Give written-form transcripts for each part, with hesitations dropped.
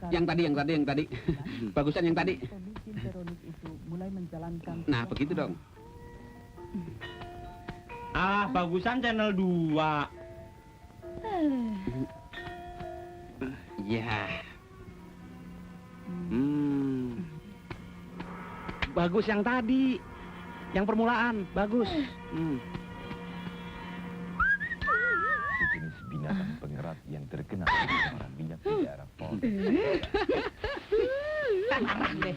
Yang tadi. Bagusan yang tadi. Nah, begitu dong. Bagusan channel 2. Ya. Bagus yang tadi. Yang permulaan, bagus. Sejenis binatang pengerat yang terkena pencemaran minyak di daerah Pol. Marah deh.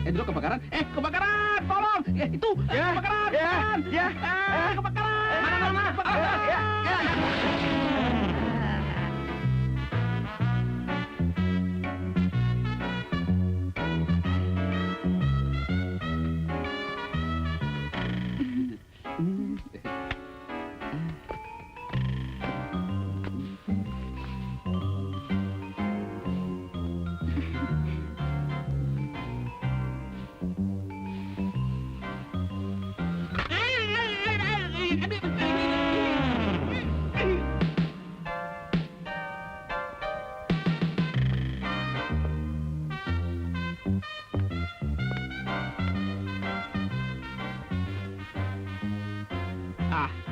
Endro kebakaran. Kebakaran! Tolong! Itu! Kebakaran! Kebakaran! Mana?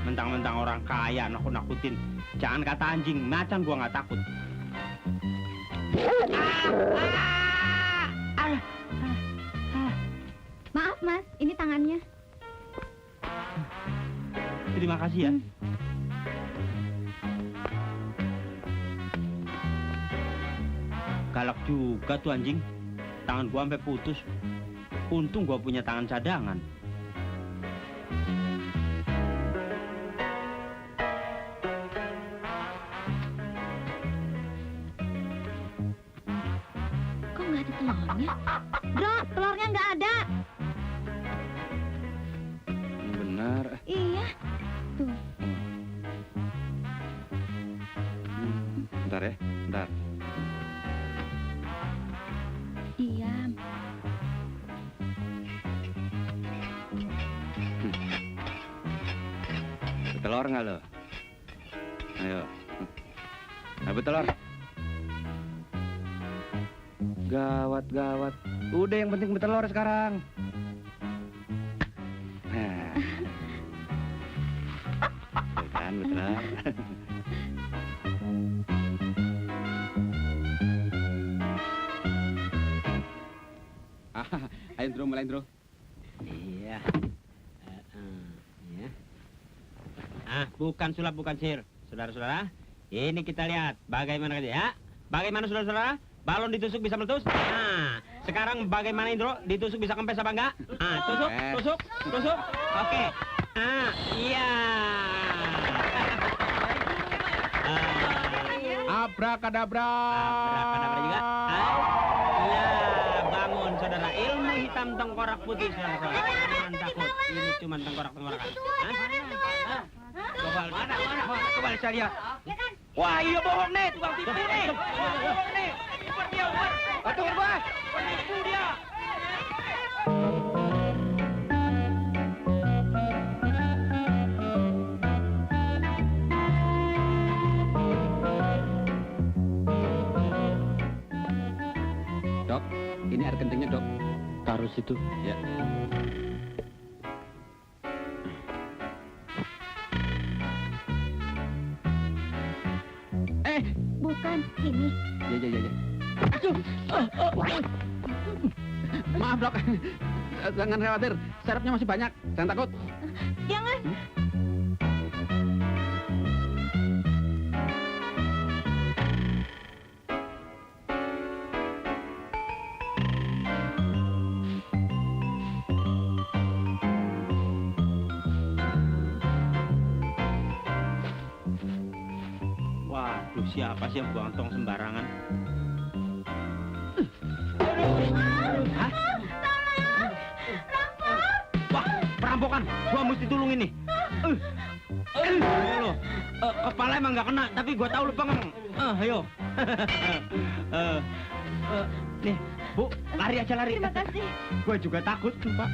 Mentang-mentang orang kaya nakut-nakutin. Jangan kata anjing, macan gua nggak takut. Maaf mas, ini tangannya. Terima kasih ya. Galak juga tuh anjing. Tangan gua sampai putus. Untung gua punya tangan cadangan. Kok nggak ada telurnya? Bro, telurnya nggak ada. Benar. Iya. Tuh. Bentar ya, bentar. Iya. Betelor nggak lo? Ayo. Nah, betelor. Gawat. Udah yang penting betelor sekarang. Nah. Tuh kan betelor. Ayo Indro, mulai Indro. Iya. Bukan sulap, bukan sihir. Saudara-saudara, ini kita lihat bagaimana ya. Bagaimana saudara-saudara? Balon ditusuk bisa meletus. Nah, sekarang bagaimana Indro? Ditusuk bisa kempes apa enggak? Tusuk. Oke. Iya. Abrakadabra. Abrakadabra juga. Iya, bangun saudara. Ilmu hitam tengkorak putih saudara. Jangan takut. Ini cuma tengkorak-tengkorakan. Coba saya lihat. Wah, iya bohong nih, tukang tipu nih. Bohong nih. Cepat dia, Umar. Betul, Bang. Penipu dia. Dok, ini air kencingnya, Dok. Taruh situ. Ya. Bukan, ini. Ya. Aduh. Maaf, Dok. Jangan khawatir, serepnya masih banyak. Jangan takut. Jangan. Waduh, siapa sih yang buang tong sembarangan? Hah? Wah, perampokan. Gua mesti tolong ini. Lo, kepala emang nggak kena, tapi gua tahu lu pengeng. Ayo. Nih, Bu, lari aja lari. Terima kasih. Gua juga takut, Pak.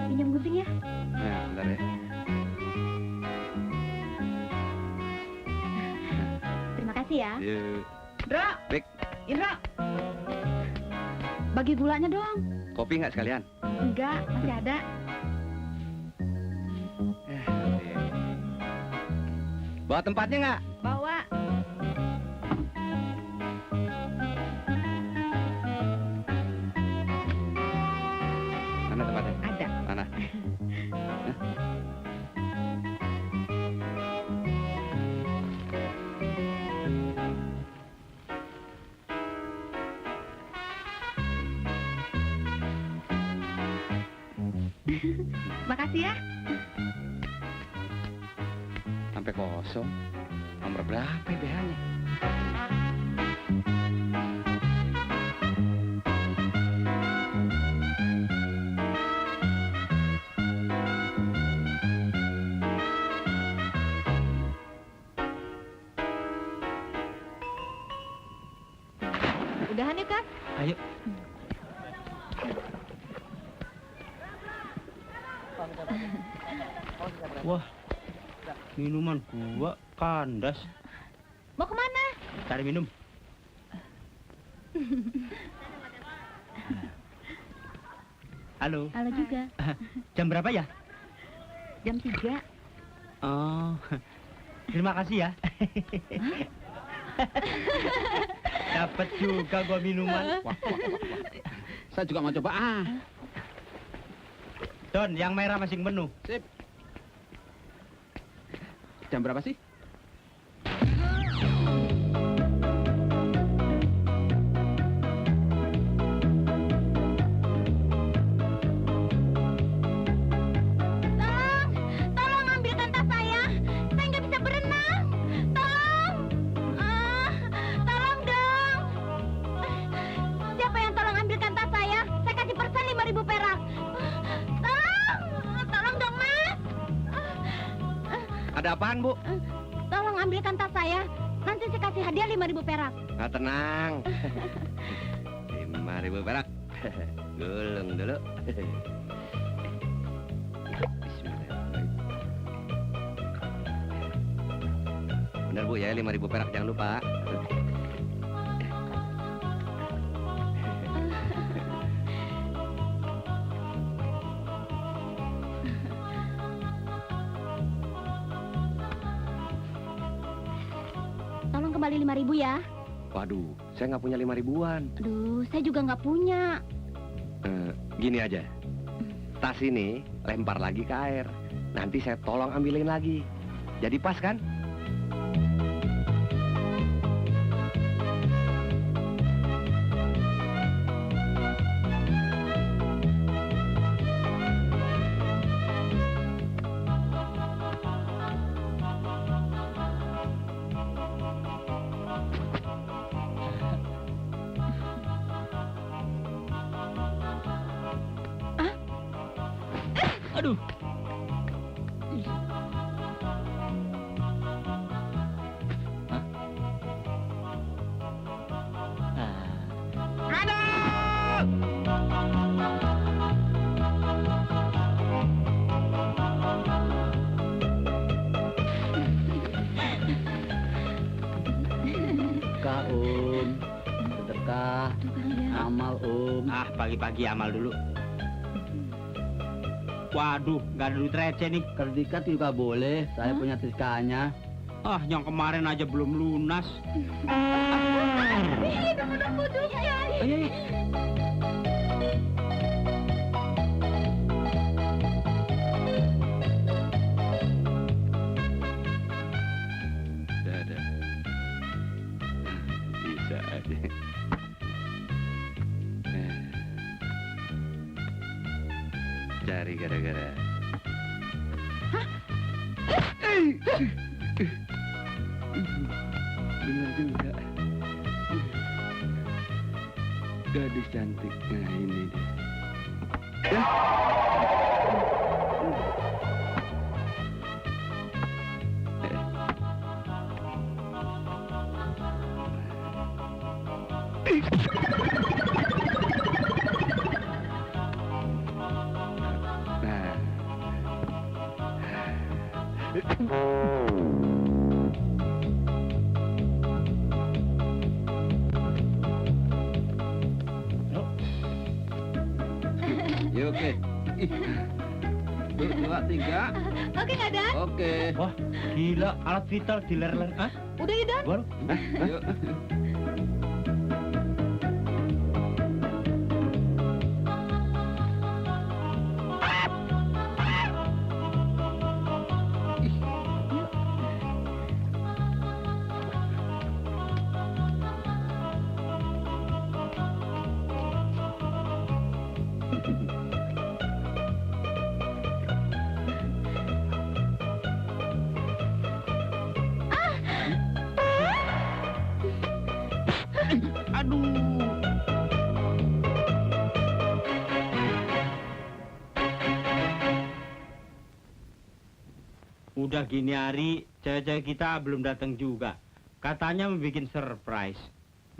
Pinjam gunting ya. Nah, bentar ya. Terima kasih ya. Yuk. Indra. Bek, Indra. Bagi gulanya dong. kopi nggak sekalian? Enggak, masih ada. Iya. Bawa tempatnya nggak? Bawa. Mana tempatnya? Ada. Mana? Makasih ya. Sampai kosong. Nomor berapa ya BH-nya? Udahan yuk, Kak. Ayo. Wah, minuman gua kandas. Mau kemana? Cari minum. Halo, Halo juga. jam berapa ya? Jam 3. Oh, terima kasih ya. Dapat juga gua minuman. Wah. Saya juga mau coba. Don, yang merah masing menu. Sip. Jam berapa sih? Tolong ambilkan tas saya. Saya nggak bisa berenang. Tolong. Tolong dong. Siapa yang tolong ambilkan tas saya? Saya kasih persen 5.000 perak. Tolong dong, Mas. Ada apaan, Bu? Tolong ambilkan tas saya. Nanti saya kasih hadiah 5.000 perak. Nah, tenang. 5.000 perak. Gulung dulu. Bismillahirrahmanirrahim. Benar, Bu, ya, 5.000 perak, jangan lupa. Tolong kembali 5.000 ya. Waduh, saya nggak punya 5.000-an. Aduh, saya juga nggak punya. Gini aja, tas ini lempar lagi ke air. Nanti saya tolong ambilin lagi. Jadi pas kan? Aduh. Sedekah, sedekah, amal, Ah, pagi-pagi amal dulu. Waduh, nggak ada duit receh nih. Kredikat juga boleh, saya punya sedekahnya. Ah, yang kemarin aja belum lunas. Ayo. Ada. Bisa aja. Cari gara-gara. Bener juga. Gadis cantik. Nah, ini dia. Yuk, oke. 2, 3. Oke nggak, Dan? Oke. Wah, gila, alat vital diler-ler. Hah? Udah ya, Dan? Baru? Yuk. Udah gini hari, cewek-cewek kita belum datang juga. Katanya mau bikin surprise.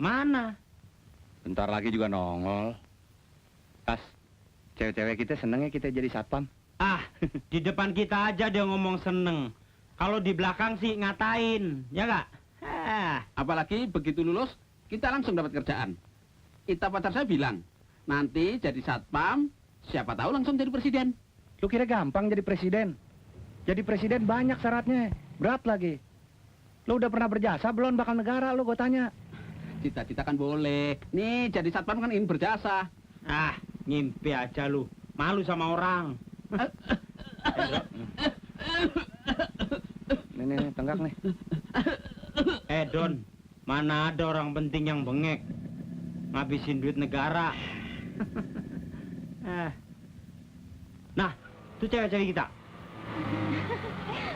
Mana? Bentar lagi juga nongol. Pas, cewek-cewek kita senengnya kita jadi satpam. Ah, di depan kita aja dia ngomong seneng. Kalau di belakang sih ngatain, ya nggak? Apalagi begitu lulus, kita langsung dapat kerjaan. Ita pacar saya bilang, nanti jadi satpam, siapa tahu langsung jadi presiden. Lu kira gampang jadi presiden? Jadi presiden banyak syaratnya, berat lagi. Lu udah pernah berjasa belum bakal negara, lu gue tanya. Cita-cita kan boleh. Nih, jadi satpam kan ingin berjasa. Ah, ngimpi aja lu. Malu sama orang. Nih, tenggak nih. Don, mana ada orang penting yang bengek. Ngabisin duit negara. Nah, tuh cewek-cewek kita.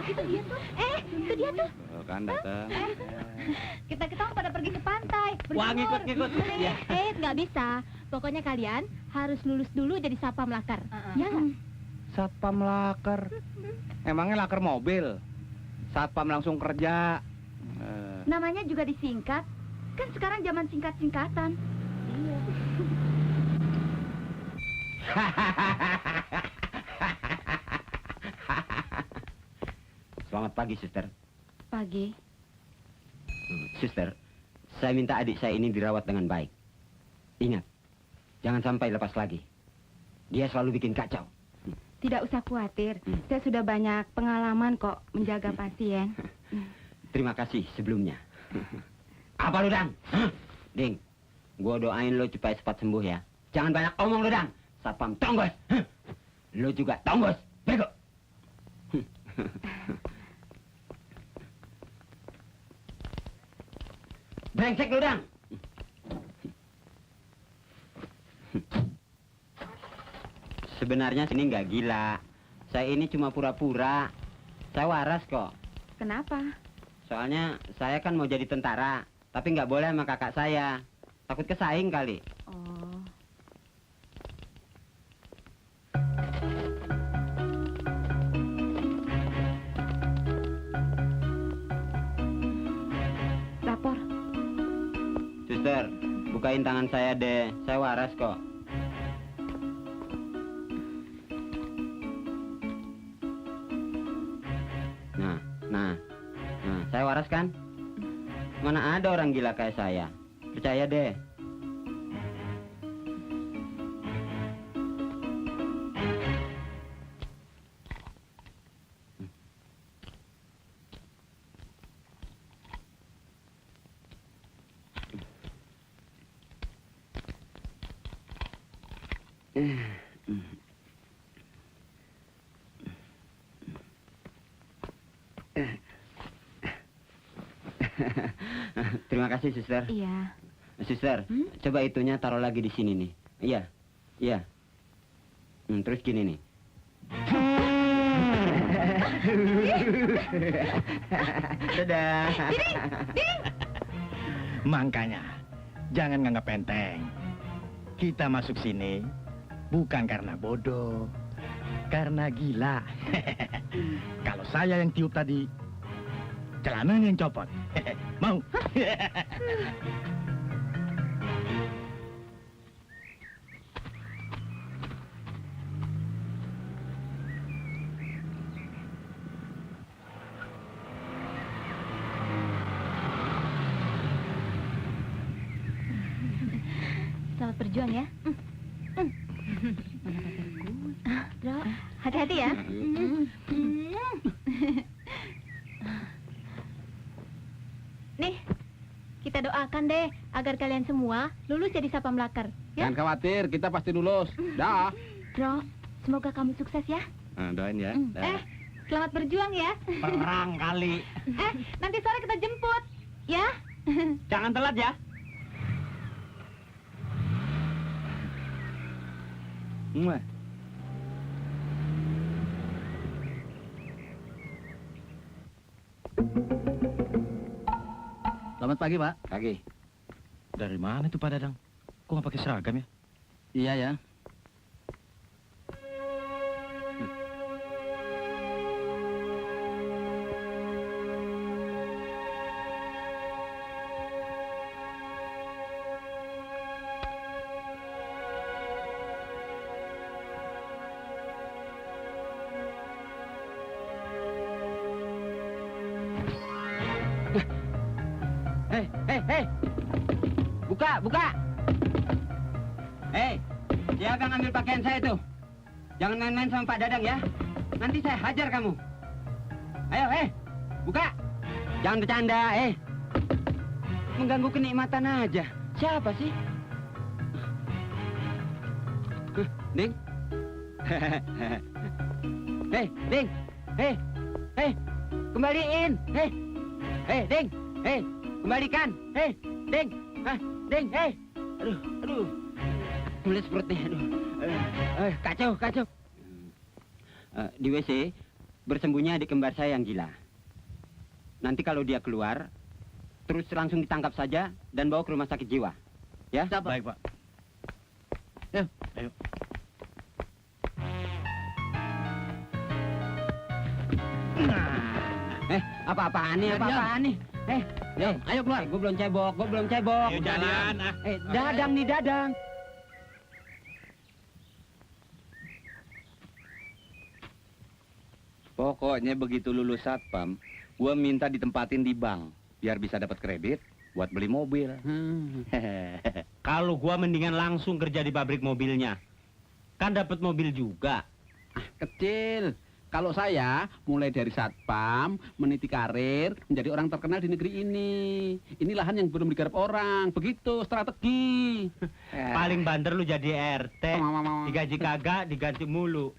Itu dia tuh. Itu dia tuh. Oh, kan datang. Kita pada pergi ke pantai. Wah, berjemur. ngikut. Ya. Nggak bisa. Pokoknya kalian harus lulus dulu jadi satpam lakar. Ya nggak? Satpam lakar. Emangnya lakar mobil? Satpam langsung kerja. Namanya juga disingkat. Kan sekarang zaman singkat-singkatan. Iya. Selamat pagi, suster. Pagi. Suster, saya minta adik saya ini dirawat dengan baik. Ingat, jangan sampai lepas lagi. Dia selalu bikin kacau. Tidak usah khawatir. Saya sudah banyak pengalaman kok menjaga pasien. Terima kasih sebelumnya. Apa lu, Dang? Ding, gua doain lo supaya cepat sembuh ya. Jangan banyak omong lu, Dang. Satpam tonggos. Lo juga tonggos. Bego. Brengsek lu, Dang. Sebenarnya sini nggak gila. Saya ini cuma pura-pura. Saya waras kok. Kenapa? Soalnya saya kan mau jadi tentara, tapi nggak boleh sama kakak saya. Takut kesaing kali. Oh. Lapor. Suster, bukain tangan saya deh. Saya waras kok. Nah, saya waras kan? Mana ada orang gila kayak saya? Percaya deh. Terima kasih, suster. Iya. Suster, coba itunya taruh lagi di sini nih. Iya. Terus gini nih. Dadah. Ding. Makanya, jangan nganggap enteng. Kita masuk sini bukan karena bodoh, karena gila. Kalau saya yang tiup tadi, celananya yang copot. Mau? Selamat berjuang ya. Dro, hati-hati ya. Nih, kita doakan deh agar kalian semua lulus jadi sapam lakar. Ya, Jangan khawatir, kita pasti lulus. Dah. Dro, semoga kamu sukses ya. Doain ya. Selamat berjuang ya. Perang kali. Nanti sore kita jemput, ya. Jangan telat ya. Selamat pagi, Pak. Pagi. Dari mana tuh Pak Dadang? Kok nggak pakai seragam ya? Iya ya. Hei. Buka. Hei, siapa yang ambil pakaian saya itu? Jangan main-main sama Pak Dadang ya. Nanti saya hajar kamu. Ayo, buka. Jangan bercanda, mengganggu kenikmatan aja. Siapa sih? Ding. Ding. Kembaliin. Ding. Kembalikan. Ding. Ding. Aduh. Tulis perutnya, aduh. Kacau. Di WC, bersembunyi adik kembar saya yang gila. Nanti kalau dia keluar, terus langsung ditangkap saja dan bawa ke rumah sakit jiwa. Ya? Baik, Pak. Ayo. Apa-apaan nih? Ayo keluar. Gue belum cebok. Ayo jalan. Dadang. Pokoknya begitu lulus satpam, gua minta ditempatin di bank biar bisa dapat kredit buat beli mobil. Kalau gua mendingan langsung kerja di pabrik mobilnya. Kan dapat mobil juga. Kecil. Kalau saya mulai dari satpam, meniti karir, menjadi orang terkenal di negeri ini. Ini lahan yang belum digarap orang. Begitu strategi. Paling bandar lu jadi RT. Digaji kagak, diganti mulu.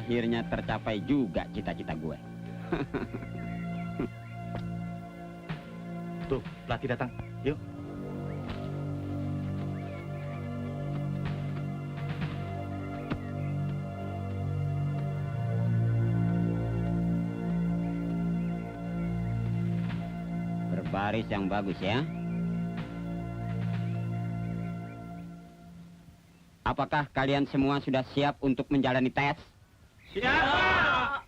Akhirnya tercapai juga cita-cita gue. Tuh, pelatih datang. Yuk. Berbaris yang bagus ya. Apakah kalian semua sudah siap untuk menjalani tes? Siapa?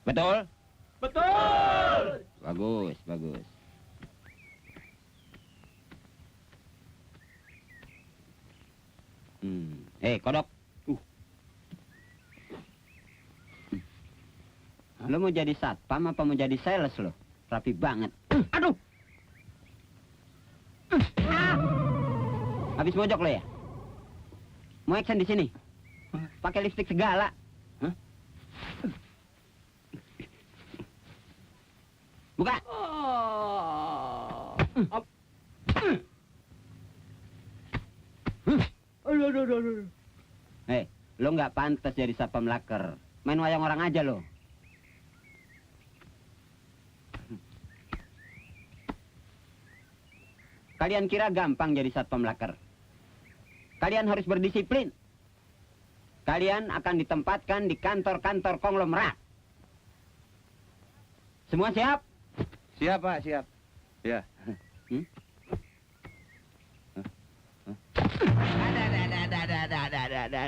Betul? Betul. Bagus. Kodok. Lo mau jadi satpam apa mau jadi sales lo? Rapi banget. Aduh. Habis mojok lo ya? Mau action di sini? Pakai lipstick segala. Hah? Buka. Lo Lo nggak pantas jadi satpam laker. Main wayang orang aja lo. Kalian kira gampang jadi satpam laker? Kalian harus berdisiplin. Kalian akan ditempatkan di kantor-kantor konglomerat. Semua siap? Siap, Pak, siap. Ya.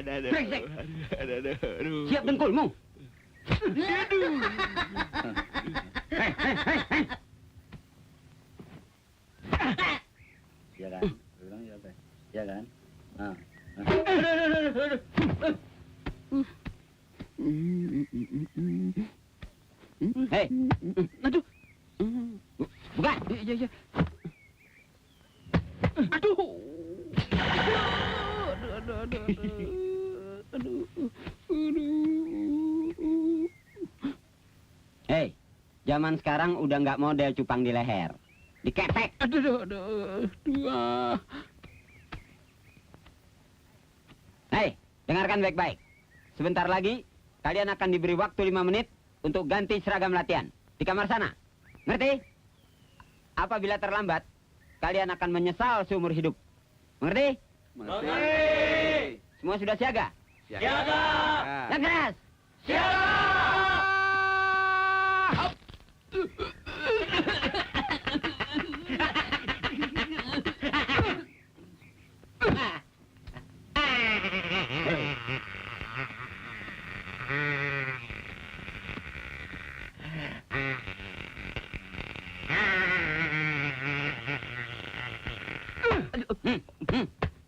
Brengsek. Siap dengkulmu. Iya kan? Bilang iya, Pak. Iya kan? Nah. Hei. Aduh. Buka. Iya. Aduh. Hei, zaman sekarang udah nggak model cupang di leher. Diketek. Aduh. Hei, dengarkan baik-baik. Sebentar lagi, kalian akan diberi waktu 5 menit untuk ganti seragam latihan. Di kamar sana. Ngerti? Apabila terlambat, kalian akan menyesal seumur hidup. Mengerti? Mengerti. Semua sudah siaga? Siaga. Yang keras!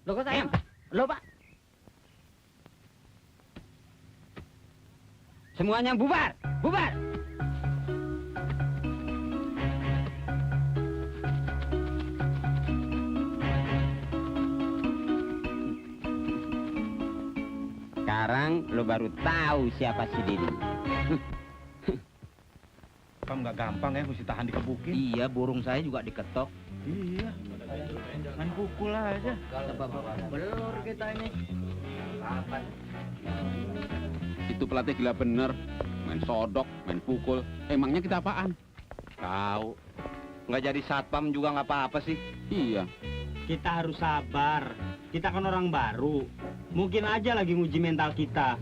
Loh kok saya? Loh Pak? Semuanya bubar! Bubar! Sekarang lo baru tahu siapa si Didi. Kamu nggak gampang ya, mesti tahan dikebukin. Iya, burung saya juga diketok. Iya. Main pukul aja. Belur kita ini. Itu pelatih gila bener. Main sodok, main pukul. Emangnya kita apaan? Tahu. Nggak jadi satpam juga nggak apa-apa sih. Iya. Kita harus sabar. Kita kan orang baru. Mungkin aja lagi nguji mental kita.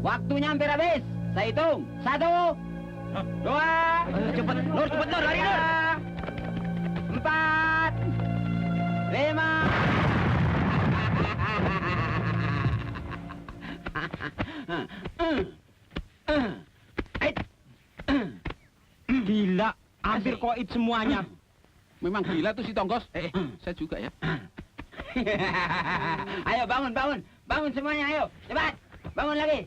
Waktunya hampir habis. Saya hitung. 1, 2, Cepet, Nur, lari, Nur. 4, 5. Gila, hampir koit semuanya. Memang gila tuh si Tonggos. Saya juga ya. Ayo bangun, bangun semuanya, ayo, cepat, bangun lagi.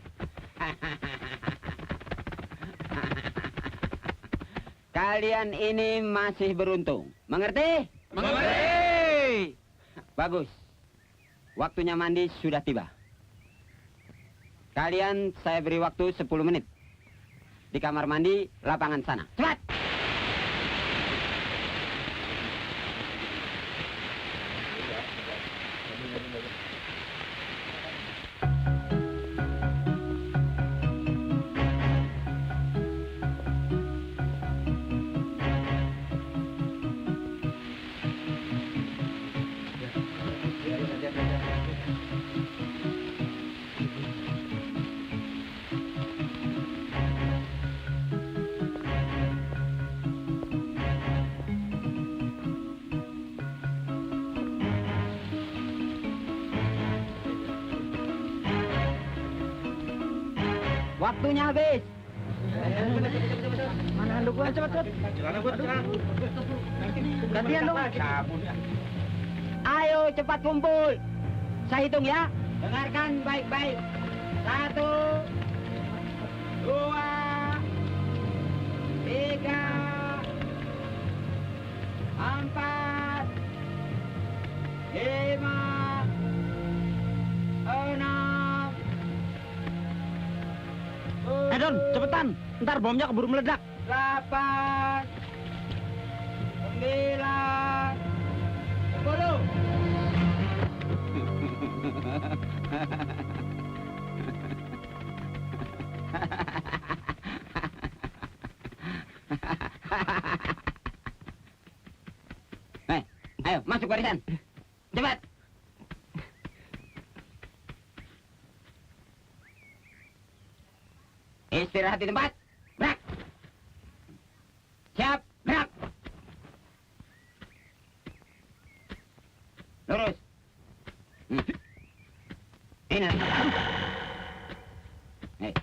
Kalian ini masih beruntung, mengerti? Mengerti. Bagus. Waktunya mandi sudah tiba. Kalian saya beri waktu 10 menit. Di kamar mandi lapangan sana. Cepat! Waktunya habis. Mana handuk gua? Cepet. Gantian dong. Ayo cepat kumpul. Saya hitung ya. Dengarkan baik-baik. 1, 2, 3, 4, 5, 6. Don, cepetan. Ntar bomnya keburu meledak. 8, 9, 10. Ayo, masuk barisan. Cepat. Istirahat di tempat. Gerak. Siap, gerak. Lurus. Ini. Hei.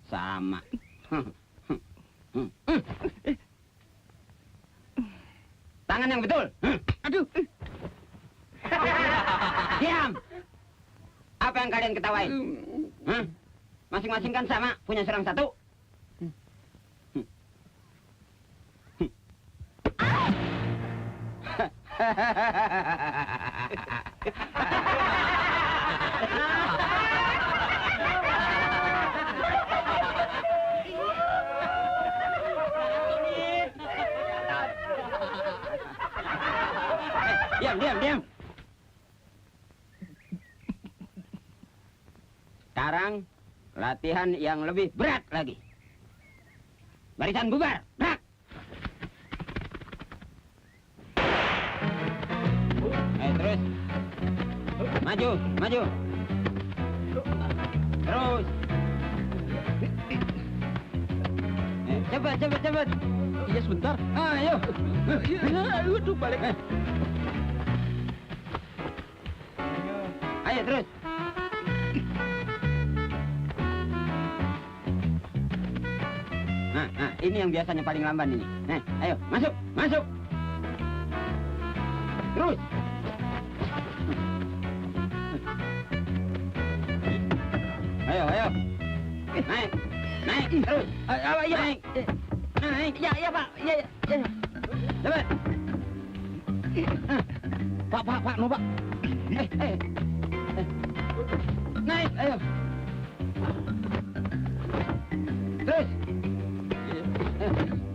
Sama. Tangan yang betul. Aduh. Diam. Apa yang kalian ketawain? Hah? Masing-masing kan sama, punya serang satu. Diam. Sekarang latihan yang lebih berat lagi. Barisan bubar, gerak. Terus. Maju. Terus. Cepat. Iya, sebentar. Ayo. Aduh, balik. Ayo terus. Nah, ini yang biasanya paling lamban ini. Nah, ayo, masuk. Terus. Ayo. Naik, terus. Iya, Naik. Ya, Pak. Iya. Cepat. Pak, no, Pak. Naik, ayo. Terus.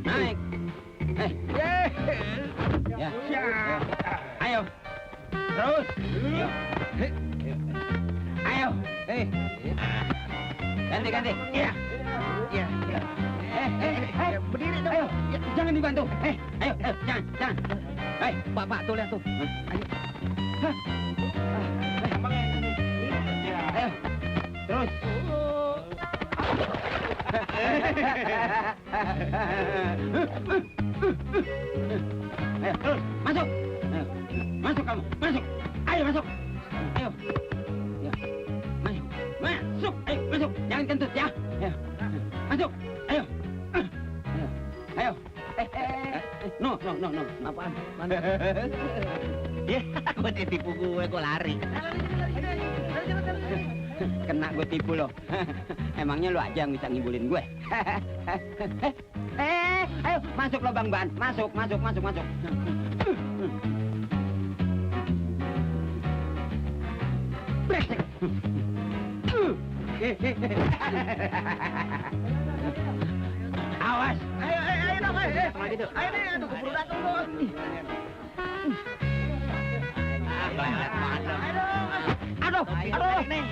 Naik. Ya. Ayo. Terus. Ayo. Ganti. Ya. Berdiri dong. Ayo. Jangan dibantu. Ayo, jangan. Pak, tuh lihat tuh. Ayo. Ayo. Terus. Ayo, terus. Masuk. Masuk kamu. Masuk. Ayo, masuk. Ayo. Ya. Masuk. Ayo, masuk. Jangan kentut ya. Ayo. Masuk. Ayo. Ayo. No. Apaan? Ya, gue ditipu gue lari. Kena gue tipu lo. Emangnya lo aja yang bisa ngibulin gue. Ayo masuk lo Bang Ban. Masuk. Brengsek. Awas. Ayo dong. Ayo nih, aduh keburu datang dong.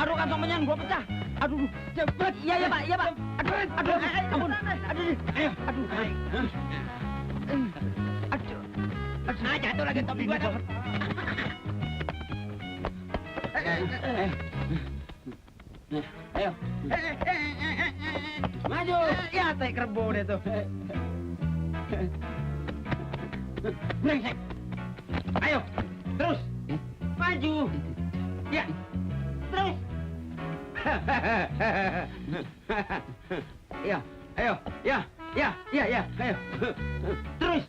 Aduh kantong menyan gua pecah. Aduh, cepet. Iya Pak. Aduh, ampun. Aduh. Jatuh lagi topi gua. Ayo. Maju. Ya, teh kerbau deh tuh. Brengsek. Ayo, terus. Maju. Ya. Terus. Ya, ayo. Ya. Ayo. Terus.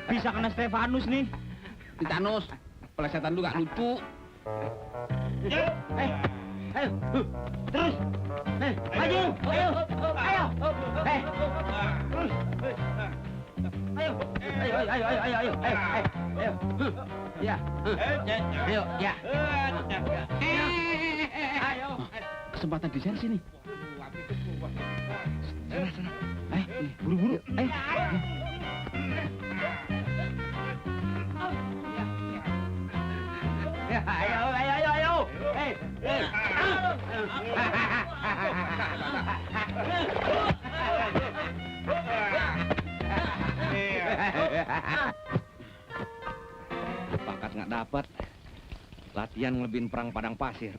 Bisa kena Stefanus nih. Titanus, pelesetan lu gak lucu. Ayo. Terus. Maju. Ayo. Terus. Ayo. Ya. Ayo, ya. Kesempatan di sini. Sana. Buru-buru. Ayo. Pakat nggak dapat. Latihan ngelebihin perang padang pasir.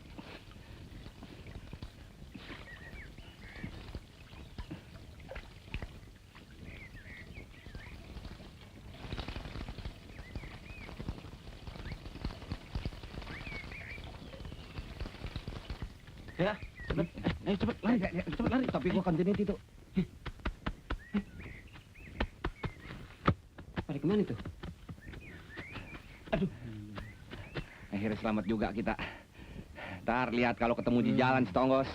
Ya, cepet. Cepet lari. Tapi gua continuity tuh. Pada kemana tuh? Akhirnya selamat juga kita. Ntar lihat kalau ketemu di jalan Setonggos.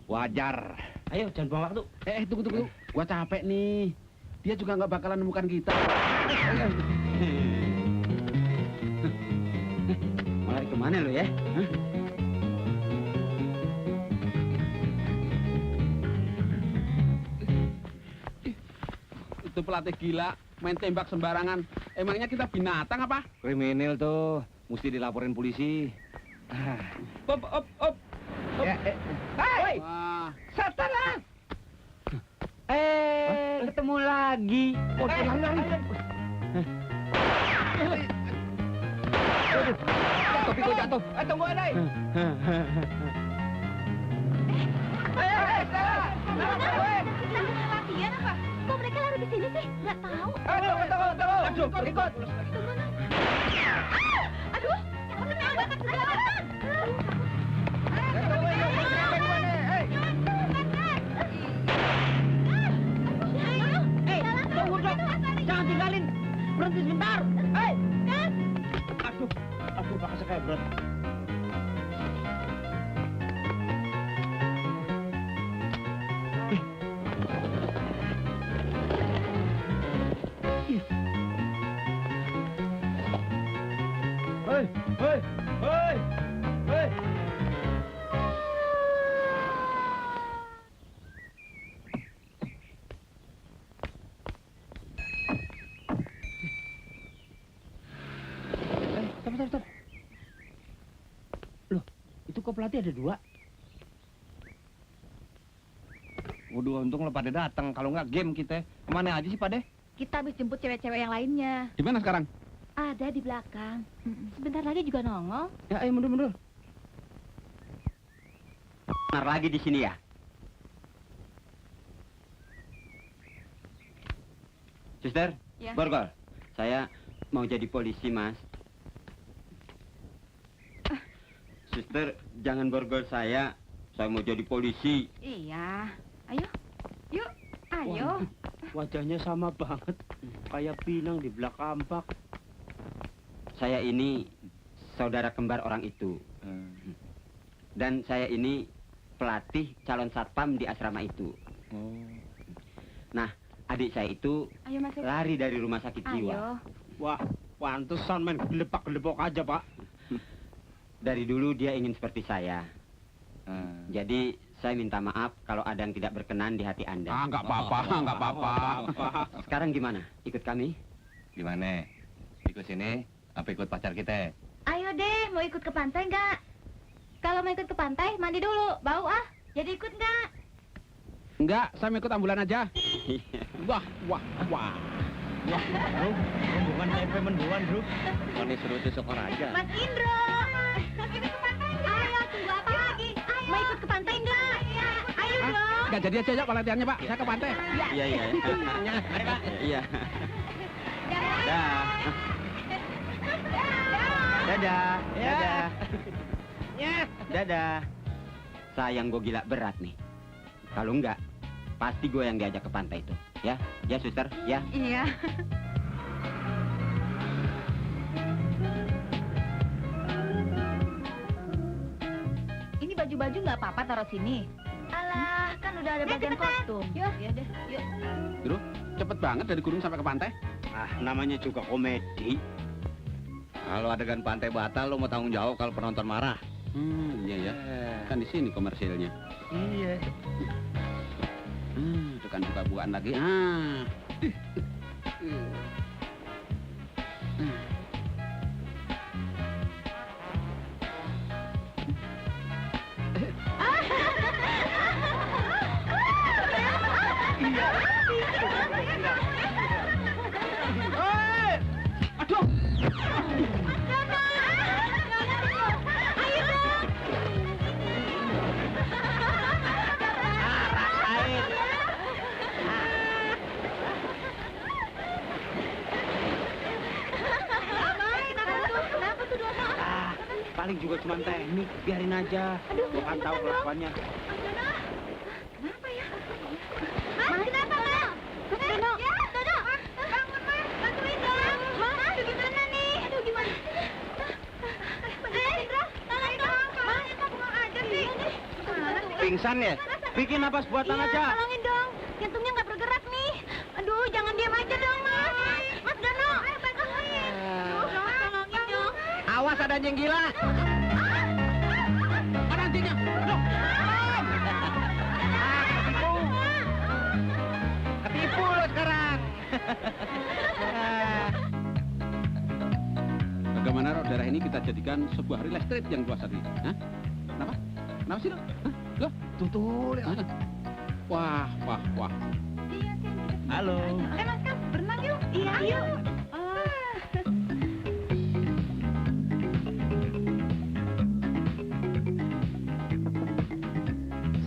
Wajar. Ayo, jangan buang waktu. Tunggu. Gua capek nih. Dia juga nggak bakalan nemukan kita. Mau lari kemana lo ya? Hah? Itu pelatih gila, main tembak sembarangan. Emangnya kita binatang apa? Kriminal tuh. Mesti dilaporin polisi. Op. Hai, Wah, setan lah. Ketemu lagi. Lari. Topi gua jatuh. Tunggu Adai. Latihan apa? Kok mereka lari di sini sih? Nggak tahu. Tunggu. Ikut. Aduh, jangan banget kelihatan. Tunggu dong. Jangan tinggalin. Berhenti sebentar. Aduh, bakal kayak berat. Hei. Stop. Loh, itu kok pelatih ada 2? Waduh, untung lo pada datang. Kalau nggak game kita. Kemana aja sih, Pade? Kita habis jemput cewek-cewek yang lainnya. di mana sekarang? Ada di belakang. Sebentar lagi juga nongol. Ya, ayo mundur. Benar lagi di sini ya? Suster, Ya. Borgol. Saya mau jadi polisi, Mas. Suster, jangan borgol saya. Saya mau jadi polisi. Iya. Ayo. Yuk. Ayo. Wajahnya sama banget. Kayak pinang di belakang kampak. Saya ini saudara kembar orang itu. Dan saya ini pelatih calon satpam di asrama itu. Nah, adik saya itu Ayo masuk. lari dari rumah sakit jiwa. Ayo. Wah, pantesan main gelepak-gelepok aja, Pak. Dari dulu dia ingin seperti saya. Jadi saya minta maaf kalau ada yang tidak berkenan di hati Anda. Nggak apa-apa. Sekarang gimana? Ikut kami? Gimana? Ikut sini? Apa ikut pacar kita? Ayo deh, mau ikut ke pantai nggak? Kalau mau ikut ke pantai, mandi dulu. Bau ah. Jadi ikut nggak? Enggak, saya mau ikut ambulan aja. Wah. Bukan tempe menduan, Bro. Mana suruh tusuk aja. Mas Indro. Kita ke pantai. Ayo, tunggu apa lagi? Mau ikut ke pantai nggak? Ayo dong. Nggak jadi aja ya kalau latihannya, Pak. Saya ke pantai. Iya. Iya. Dah. Dadah. Dadah. Sayang gue gila berat nih. Kalau enggak, pasti gue yang diajak ke pantai itu. Ya, suster, ya. Iya. Ini baju-baju nggak apa-apa taruh sini. Alah, kan udah ada bagian kostum. Yuk, ya deh, yuk. Cepet banget dari gunung sampai ke pantai. namanya juga komedi. Kalau adegan pantai batal, lo mau tanggung jawab kalau penonton marah. Iya ya. Kan di sini komersilnya. Iya. Itu kan buka-bukaan lagi. Ah. Paling juga cuma teknik, biarin aja. Gua kan tahu kelakuannya. Kenapa ya? Mas, kenapa, Mas? Dono. Ya, Dono. Bangun, Mas. Bantuin dong. Mas, gimana nih? Aduh, gimana? Indra, tolong dong. Mas, pulang aja sih. Pingsan ya? Bikin napas buatan Iya, aja. tolongin dong. Jantungnya nggak bergerak nih. Aduh, jangan diam aja dong, Mas. Mas Dono, ayo bantuin. Aduh, tolongin dong. Awas ada yang gila. Mana anjingnya? Aduh. Ketipu lo sekarang. Bagaimana roh darah ini kita jadikan sebuah real estate yang luas tadi? Hah? Kenapa? Kenapa sih lo? Hah? Loh? Tutul ya. Hah? Wah. Halo. Mas, kan berenang yuk. Iya, ayo.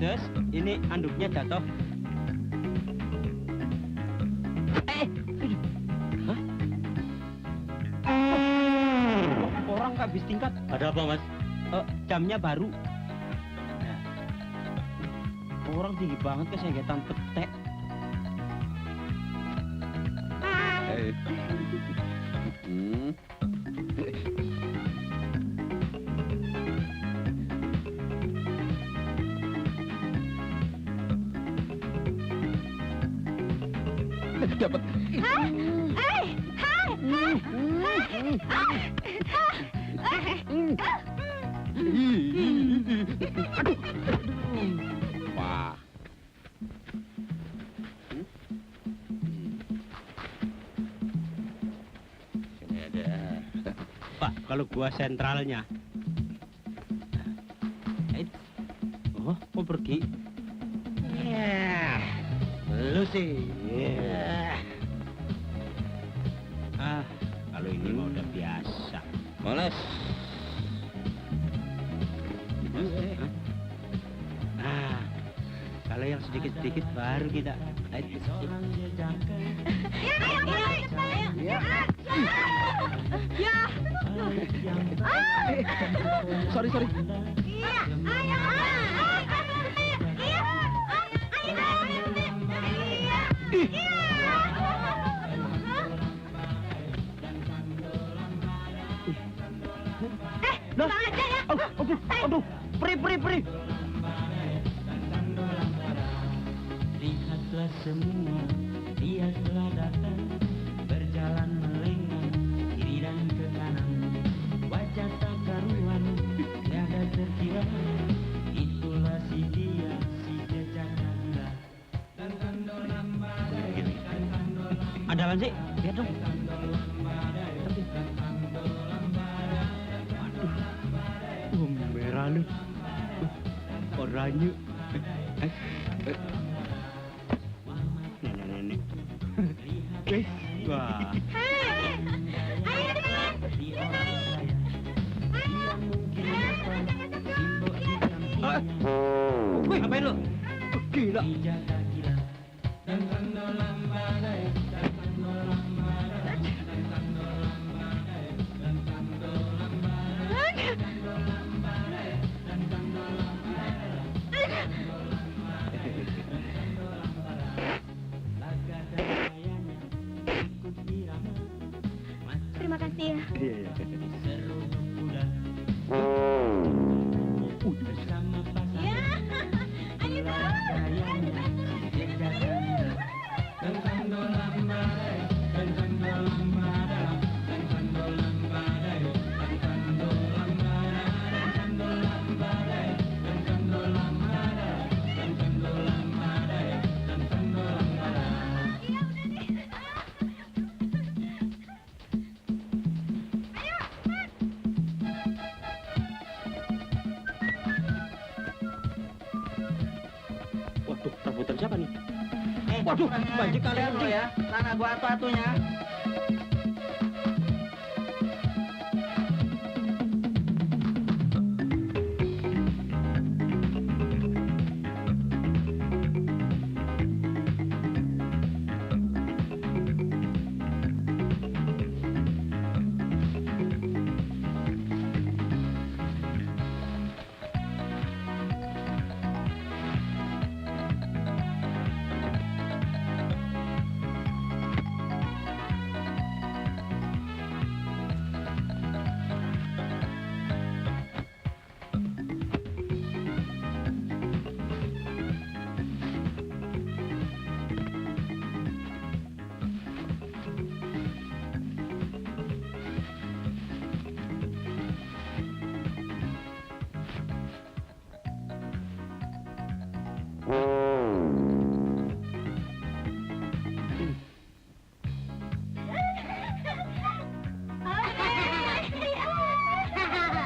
Sus, ini anduknya jatuh. Hah? Orang nggak habis tingkat. Ada apa, Mas? Jamnya baru. Nah. Orang tinggi banget ke segetan petek. Dapat. Wah. Sini ada. Pak, kalau gua sentralnya. Oh, kok pergi? Lu sih. Kalau ini mah udah biasa. Moles. Kalau yang sedikit-sedikit baru kita. Sorry. Aduh, peri. Lihatlah semua, dia telah datang, berjalan melenggang kiri dan ke kanan, wajah tak karuan, tiada terkira, itulah si dia, si jejaknya gila. Ada apa sih? Lihat dong. Merah lu. Oranye. Nenek. Wah. Wih, ngapain lu? Gila. Terima kasih ya. Iya. Ya, ayo dong. Rebutan siapa nih? Waduh, banjir kalian lo ya. Sana gua atunya.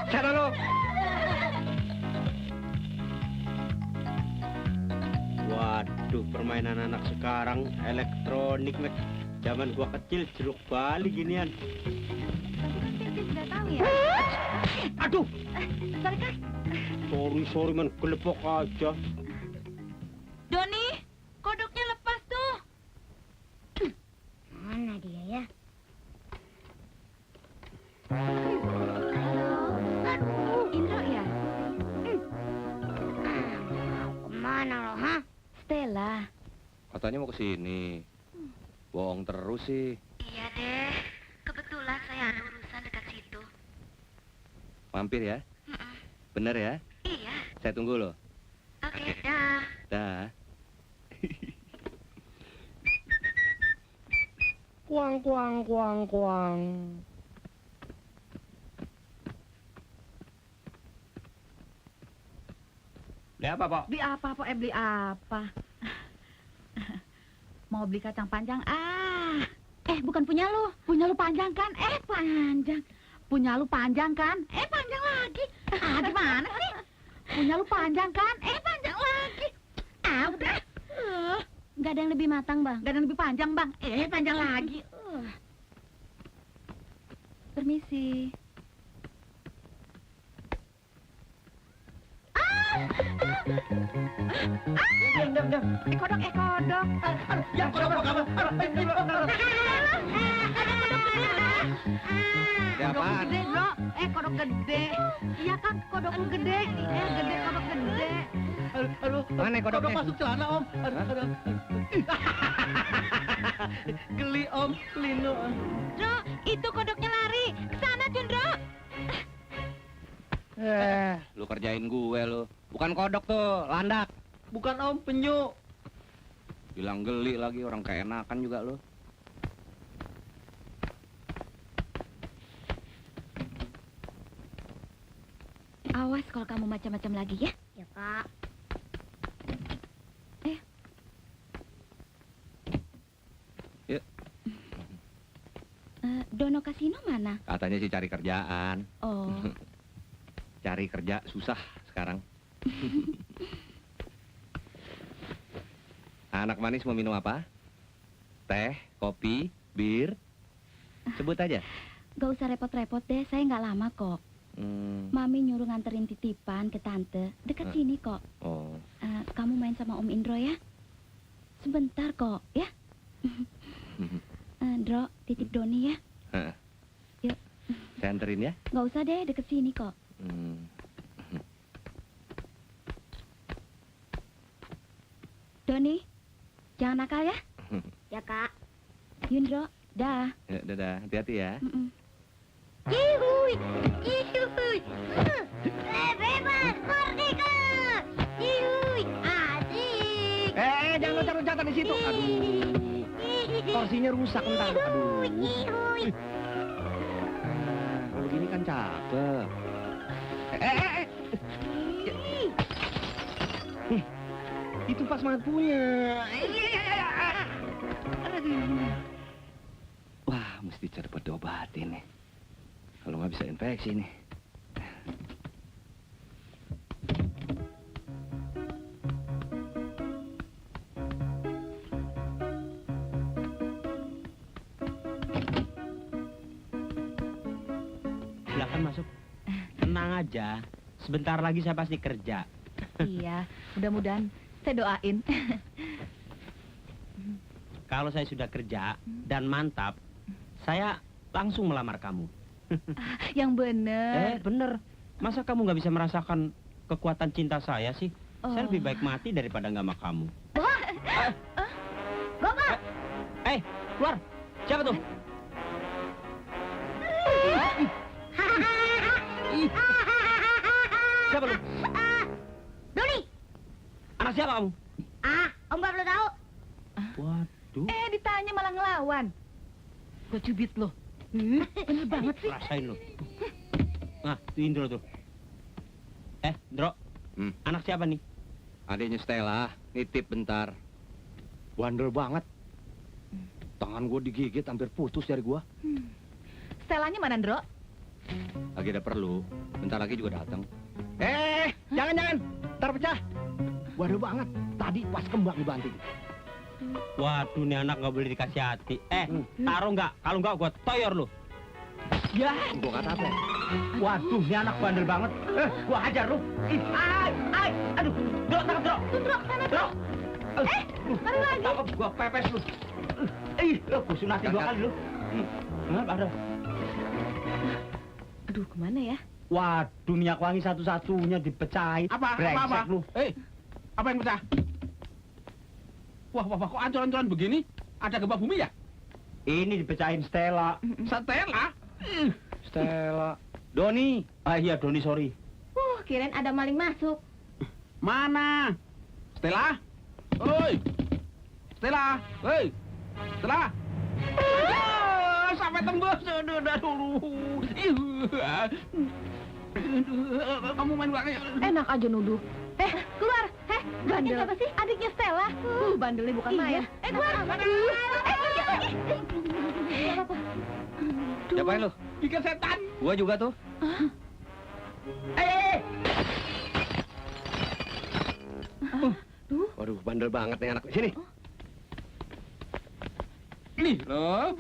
Sana lo. Waduh, permainan anak sekarang elektronik. Zaman gua kecil jeruk bali ginian. Tapi kan Titis nggak tahu ya. Aduh, Sorry, Kak. sorry man, kelepok aja. Doni, kodoknya lepas tuh. Mana dia ya? Indro ya? Kemana lo, ha? Stella. Katanya mau ke sini. Bohong terus sih. Iya deh, kebetulan saya ada urusan dekat situ. Mampir ya? Bener ya? Iya, Saya tunggu loh. oke, dah. Dah. Kuang, kuang, kuang, kuang. Beli apa, Pak? Beli apa, Pak? Beli apa? Mau beli kacang panjang? Bukan punya lu. Punya lu panjang kan? Panjang. Punya lu panjang kan? Panjang lagi. Gimana sih? Punya lu panjang kan? Panjang lagi. Udah. Nggak ada yang lebih matang, Bang. Gak ada yang lebih panjang, Bang. Panjang lagi. Permisi. Kodok. Yang kodok kamu. Ya Kodok apaan? gede, bro. Kodok gede. Iya kan, kodok lu gede. Gede, kodok gede. Aduh, Mana kodoknya? kodok masuk celana, Om. Aduh. Geli, Om. Lino. Dro, itu kodoknya lari. Kesana, Cundro. Lu kerjain gue lu. Bukan kodok tuh, landak. Bukan, Om, penyu. Bilang geli lagi, orang keenakan juga lu. Awas kalau kamu macam-macam lagi ya. Ya, Kak. Yuk. Dono Kasino mana? Katanya sih cari kerjaan. Oh, Cari kerja susah sekarang. Anak manis mau minum apa? Teh, kopi, bir? Sebut aja. gak usah repot-repot deh. Saya nggak lama kok. Mami nyuruh nganterin titipan ke tante. Dekat sini kok. Oh. Kamu main sama Om Indro ya? Sebentar kok, ya? Dro, titip Doni ya? Yuk. Saya anterin ya? Gak usah deh, deket sini kok. Doni, jangan nakal ya? Ya, Kak. Yundro, dah. Ya, dadah, hati-hati ya. Ihuy! Ihuy! Bebas! Merdeka! Ihuy! Asik! Jangan loncat-loncatan di situ. Aduh. Kursinya rusak ntar. Aduh. Ihuy! Kalau gini kan cakep. Itu pas banget punya. Wah, mesti cepet diobatin nih. Kalau nggak bisa infeksi nih. aja. Sebentar lagi saya pasti kerja. Iya, mudah-mudahan saya doain. Kalau saya sudah kerja dan mantap, saya langsung melamar kamu. Yang bener. Bener. Masa kamu nggak bisa merasakan kekuatan cinta saya sih? Saya Oh. lebih baik mati daripada nggak sama kamu. Gobak! Keluar! Siapa tuh? Siapa lu? Doni! Anak siapa kamu? Om baru tahu. Waduh. Ditanya malah ngelawan. Gue cubit lo. Bener banget sih. Rasain lu. Nah, tuh Indro tuh. Indro. Anak siapa nih? Adiknya Stella, nitip bentar. Bandel banget. Tangan gue digigit hampir putus dari gue. Stelanya mana, Ndro? Lagi ada perlu, bentar lagi juga datang. Jangan. Ntar pecah. Bandel banget. Tadi pas kembang dibanting. Waduh, nih anak nggak boleh dikasih hati. Taruh nggak? Kalau nggak, gua toyor lu. Ya, gue kata apa? Waduh, ini anak bandel banget. Gue hajar lu. Aduh, Dro, tangkap Dro. Ndro, sana, Ndro. Baru lagi. Tangkap, gue pepes lu. Gue sunatin 2 kali lu. Ada. Aduh, kemana ya? Waduh, minyak wangi satu-satunya dipecahin. Apa? Lu. Apa yang pecah? Wah, kok ancur-ancuran begini? Ada gempa bumi ya? Ini dipecahin Stella. Stella? Stella. Doni. Iya, Doni, sorry. Kirain ada maling masuk. Mana? Stella? Oi! Stella! Hei! Stella! Sampai tembus. Aduh. Kamu main belakang. Enak aja nuduh. Keluar. Bandel. Siapa sih? Adiknya Stella. Bandelnya bukan main. Keluar. Pergi lagi. Apa? Siapain lu? Bikin setan. Gua juga tuh. Waduh, bandel banget nih anak. Sini. Nih loh.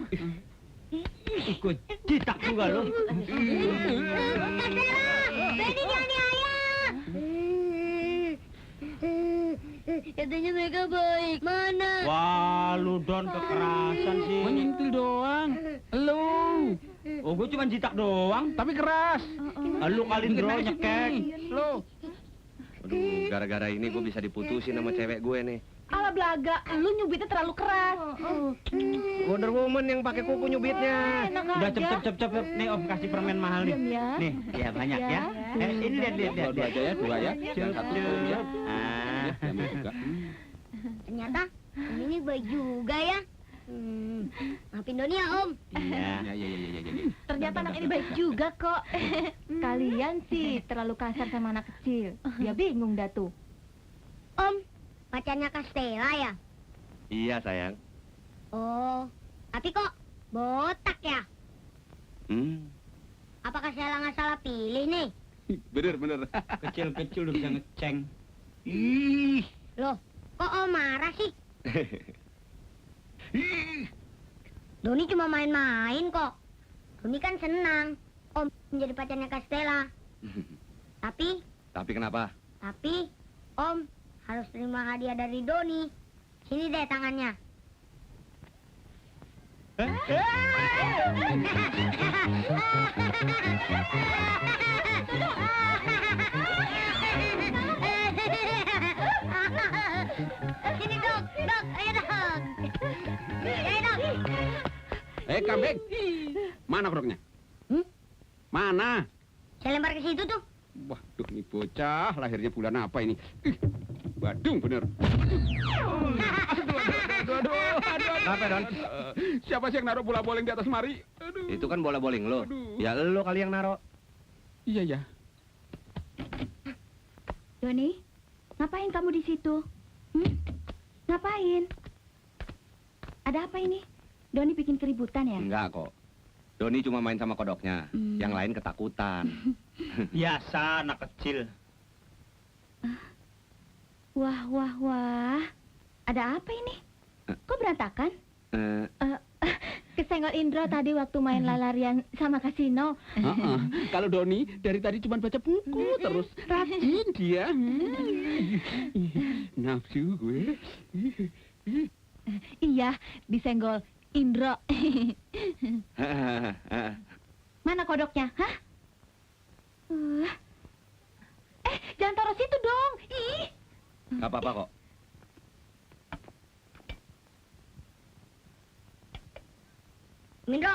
Ikut citak juga lu. Benny dianiaya. Katanya mereka baik. Mana? Wah, lu Don kekerasan sih. Menyentil doang. Lu. Oh, gue cuma jitak doang. Tapi keras. Lu kali Indro nyekek. Lu. Aduh, gara-gara ini gue bisa diputusin sama cewek gue nih. Ala belaga, lu nyubitnya terlalu keras. Wonder Woman yang pakai kuku nyubitnya. Enak Udah aja. cepet. Nih Om kasih permen mahal nih. Diam ya. Nih, ya banyak ya. Ini lihat. Dua aja ya, 2 ya. Yang satu ya. Ah. Yang juga. Ternyata ini baik juga ya. Maafin Doni ya, Om. Iya. Ya. Ternyata anak ini baik juga kok. Kalian sih terlalu kasar sama anak kecil. Dia bingung dah tuh. Om, pacarnya Kak Stella ya? Iya, sayang. Oh, tapi kok botak ya? Apakah Stella nggak salah pilih nih? Bener. Kecil-kecil udah bisa ngeceng. Loh, kok Om marah sih? Doni cuma main-main kok. Doni kan senang Om menjadi pacarnya Kak Stella. Tapi kenapa? Tapi Om harus terima hadiah dari Doni. Sini deh tangannya. Sini dok, ayo dok. Kambing. Mana keruknya? Mana? Saya lempar ke situ tuh. Waduh, ini bocah lahirnya bulan apa ini? Badung bener. Aduh. Kenapa, Don? Siapa sih yang naruh bola bowling di atas mari? Aduh. Itu kan bola bowling lo. Aduh. Ya lo kali yang naro. Iya. Doni, ngapain kamu di situ? Ngapain? Ada apa ini? Doni bikin keributan ya? Enggak kok. Doni cuma main sama kodoknya. Yang lain ketakutan. Biasa anak kecil. Wah. Ada apa ini? Kok berantakan? Kesenggol Indro tadi waktu main lari-larian sama kasino. Kalau Doni dari tadi cuma baca buku terus. Rajin dia. Nafsu gue. Iya, disenggol Indro. Mana kodoknya? Hah? Jangan taruh situ dong. Ih. Gak apa-apa kok. Mindro,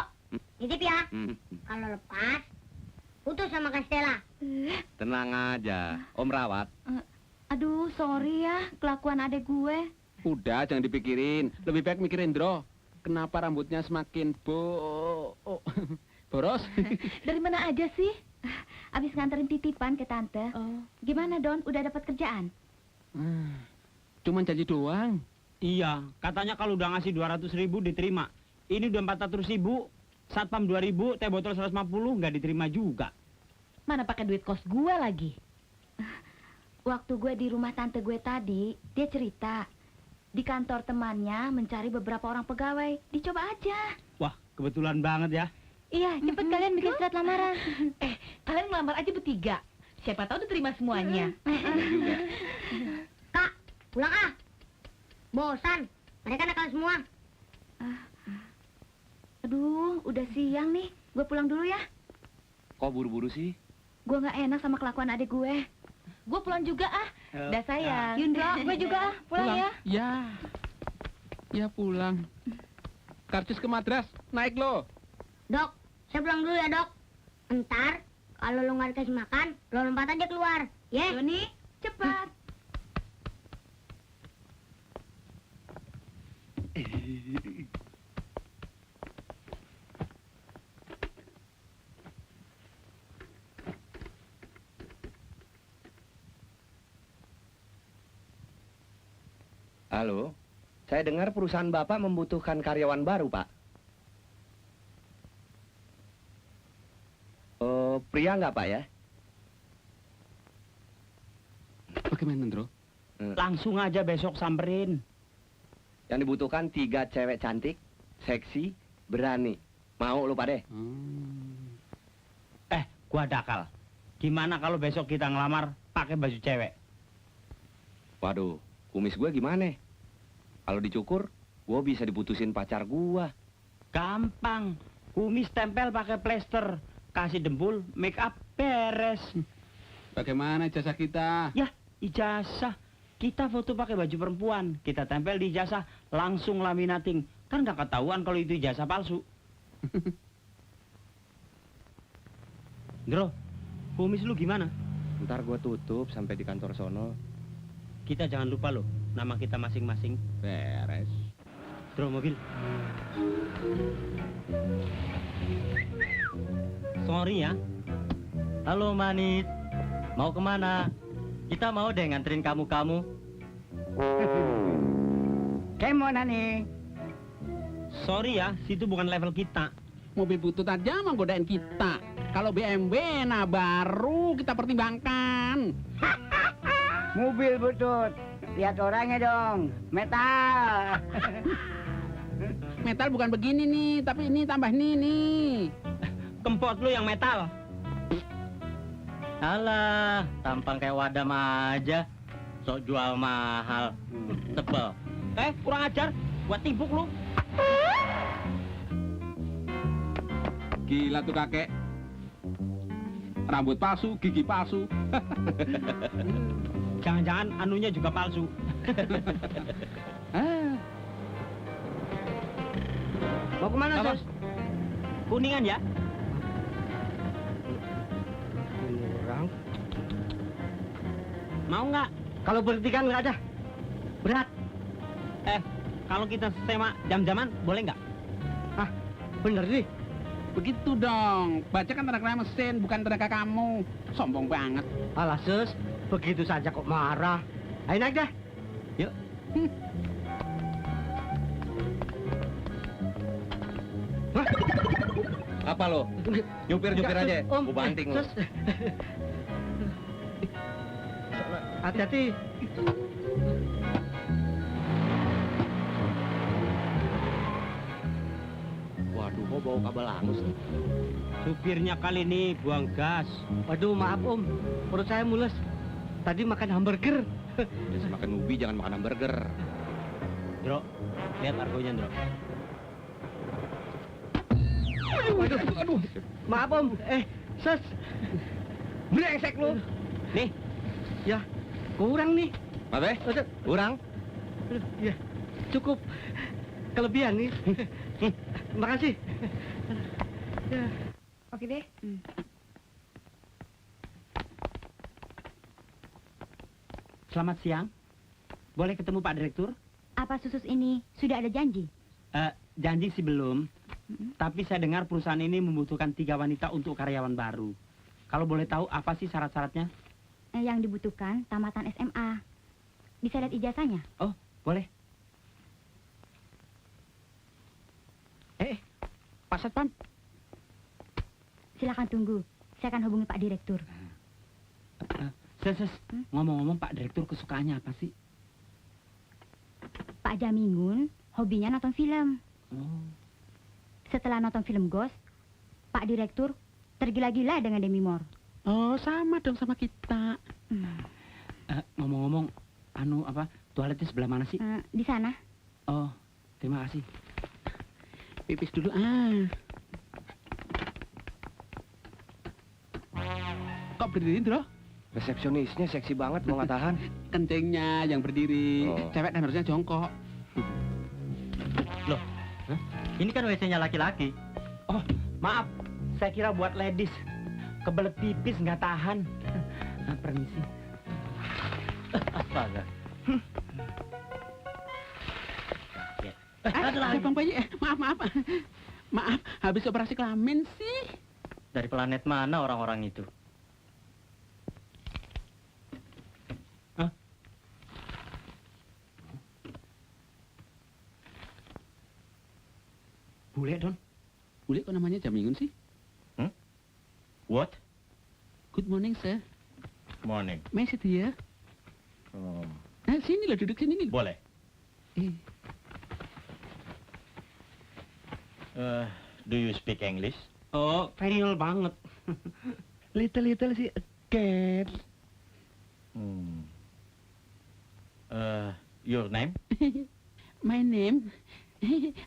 nitip ya. Kalau lepas, putus sama Kastela. Tenang aja, Om rawat. Aduh, sorry ya, kelakuan adek gue. Udah, jangan dipikirin. Lebih baik mikirin Indro. Kenapa rambutnya semakin boros? Dari mana aja sih? Abis nganterin titipan ke tante. Gimana, Don? Udah dapat kerjaan? Cuman janji doang. Iya, katanya kalau udah ngasih 200.000 diterima. Ini udah 400.000, satpam 2.000, teh botol 150 nggak diterima juga. Mana pakai duit kos gue lagi? Waktu gue di rumah tante gue tadi, dia cerita di kantor temannya mencari beberapa orang pegawai. Dicoba aja. Wah, kebetulan banget ya. Iya, cepet kalian bikin surat lamaran. Kalian ngelamar aja bertiga. Siapa tahu diterima semuanya. Kak, pulang ah. Bosan. Mereka nakal semua. Aduh, udah siang nih. Gue pulang dulu ya. Kok buru-buru sih? Gue nggak enak sama kelakuan adik gue. Gue pulang juga ah. Udah sayang. Yundro, gue juga ah. Pulang ya. Ya pulang. Karcis ke madras, naik lo. Dok, saya pulang dulu ya, Dok. Ntar, kalau lo nggak dikasih makan, lo lompat aja keluar. Ya? Doni, cepat. Halo, saya dengar perusahaan Bapak membutuhkan karyawan baru, Pak. Pria nggak, Pak, ya? Bagaimana, Ndro? Langsung aja besok samperin. Yang dibutuhkan 3 cewek cantik, seksi, berani. Mau lu, Pak deh? Gua dakal. Gimana kalau besok kita ngelamar pakai baju cewek? Waduh, kumis gue gimana? Kalau dicukur, gue bisa diputusin pacar gue. Gampang. Kumis tempel pakai plester. Kasih dempul, make up, beres. Bagaimana ijazah kita? Ya, ijazah. Kita foto pakai baju perempuan. Kita tempel di ijazah, langsung laminating. Kan gak ketahuan kalau itu ijazah palsu. Bro, kumis lu gimana? Ntar gue tutup sampai di kantor sono. Kita jangan lupa loh, nama kita masing-masing. Beres. Bro, mobil. Sorry ya. Halo Manit, mau kemana? Kita mau deh nganterin kamu-kamu. Kemana nih? Sorry ya, situ bukan level kita. Mobil butut aja mau godain kita. Kalau BMW, nah baru kita pertimbangkan. Mobil butut. Lihat orangnya dong. Metal. Metal bukan begini nih, tapi ini tambah nih. Kempot lu yang metal. Alah, tampang kayak wadam aja. Sok jual mahal. Tebel. Kurang ajar. Gua timpuk lu. Gila tuh kakek. Rambut palsu, gigi palsu. Jangan-jangan anunya juga palsu. Mau kemana, Apa? Sus? Kuningan ya? Orang. Mau nggak? Kalau berhenti kan nggak ada. Berat. Kalau kita tema jam-jaman, boleh nggak? Bener nih. Begitu dong. Baca kan tenaga mesin, bukan tenaga kamu. Sombong banget. Alah, Sus. Begitu saja kok marah. Ayo naik dah. Yuk. Apa lo? Nyupir-nyupir aja. Om, Gue banting lo. Sus. Hati-hati. bau kabel hangus nih. Supirnya kali ini buang gas. Waduh, maaf Om. Perut saya mules. Tadi makan hamburger. Biasa makan ubi, jangan makan hamburger. Dro, lihat argonya, Dro. Aduh. Maaf Om. Ses. Brengsek lu. Nih, Ya, kurang nih. Apa? Kurang? Ya, cukup. Kelebihan nih. Makasih. Ya. Oke deh. selamat siang. Boleh ketemu Pak Direktur? Apa Susus ini sudah ada janji? Janji sih belum. Tapi saya dengar perusahaan ini membutuhkan 3 wanita untuk karyawan baru. Kalau boleh tahu apa sih syarat-syaratnya? Yang dibutuhkan tamatan SMA. Bisa lihat ijazahnya? Oh, boleh. Pak Satpam. Silakan tunggu. Saya akan hubungi Pak Direktur. Ngomong-ngomong Pak Direktur kesukaannya apa sih? Pak Jamingun hobinya nonton film. Oh. Setelah nonton film Ghost, Pak Direktur tergila-gila dengan Demi Moore. Oh, sama dong sama kita. Ngomong-ngomong, toiletnya sebelah mana sih? Di sana. Oh, terima kasih. Pipis dulu Kok berdiri, Bro? Resepsionisnya seksi banget, mau nggak tahan. Kencingnya yang berdiri. Oh. Cewek kan harusnya jongkok. Loh, ini kan WC-nya laki-laki. Oh, maaf. Saya kira buat ladies. Kebelet pipis nggak tahan. Permisi. Astaga. Bang Bayi, maaf. Maaf, habis operasi kelamin sih. Dari planet mana orang-orang itu? Bule, Don. Bule kok namanya Jamingun sih? What? Good morning, sir. Morning. May I sit here? Sini loh, duduk sini nih. Boleh. Do you speak English? Oh, very well banget. Little sih, cat. Your name? My name?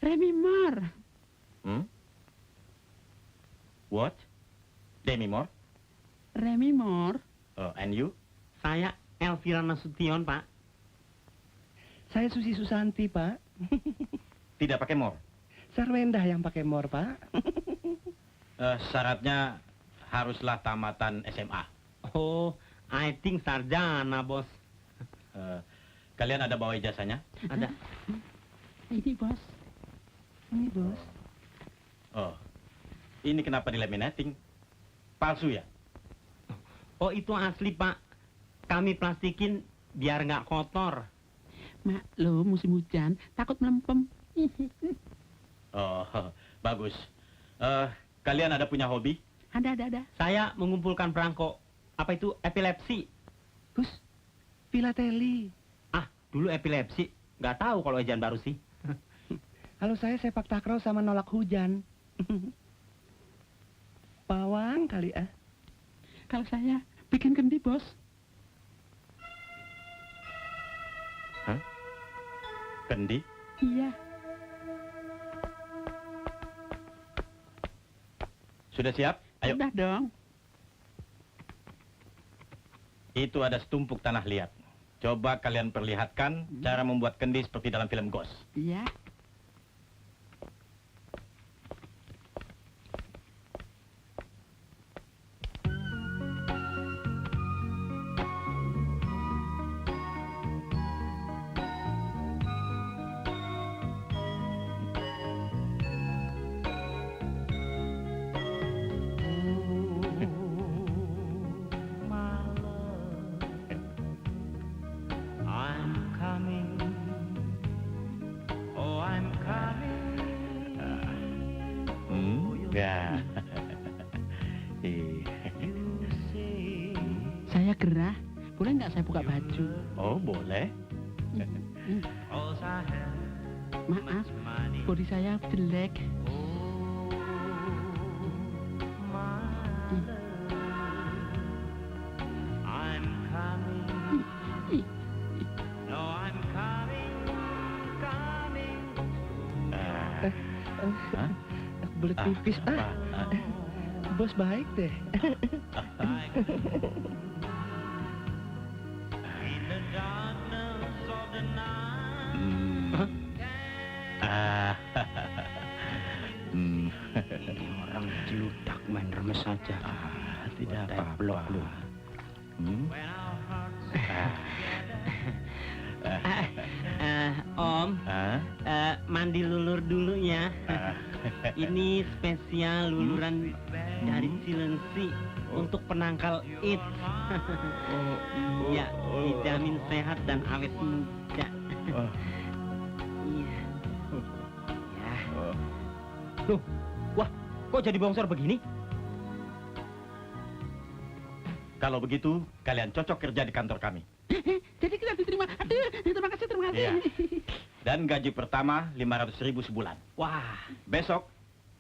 Remy Moore. What? Demi Moore? Remy Moore. And you? Saya Elvira Nasution, Pak. Saya Susi Susanti, Pak. Tidak pakai Moore? Sarwenda yang pakai mor, Pak. Syaratnya haruslah tamatan SMA. Oh, I think sarjana, bos. Kalian ada bawa ijazahnya? Ada. Ini, bos. Ini, bos. Oh, ini kenapa dilaminating? Palsu ya? Oh, itu asli, Pak. Kami plastikin biar nggak kotor. Maklum, musim hujan, takut melempem. Oh, bagus. Kalian ada punya hobi? Ada. Saya mengumpulkan perangko. Apa itu epilepsi? Gus, filateli. Dulu epilepsi. Nggak tahu kalau ejaan baru sih. Kalau saya sepak takraw sama nolak hujan. Pawang kali Kalau saya bikin kendi, bos. Hah? Kendi? Iya. Sudah siap? Ayo. Udah dong. Itu ada setumpuk tanah liat. Coba kalian perlihatkan cara membuat kendi seperti dalam film Ghost. Iya. Ya. Saya gerah. Boleh nggak saya buka baju? Oh, boleh. Maaf, bodi saya jelek. Hah? Belut pipis. Bos baik deh. Ini orang celudak main remes saja. Tidak Blok apa-apa. lu. Om, mandi lulur dulu ya. Ini spesial luluran dari Cilengsi untuk penangkal AIDS. Iya, dijamin sehat dan awet muda. Iya. Ya. Loh, wah, kok jadi bongsor begini? Kalau begitu, kalian cocok kerja di kantor kami. Jadi kita diterima. Aduh, terima kasih. Iya. Dan gaji pertama 500.000 sebulan. Wah, Besok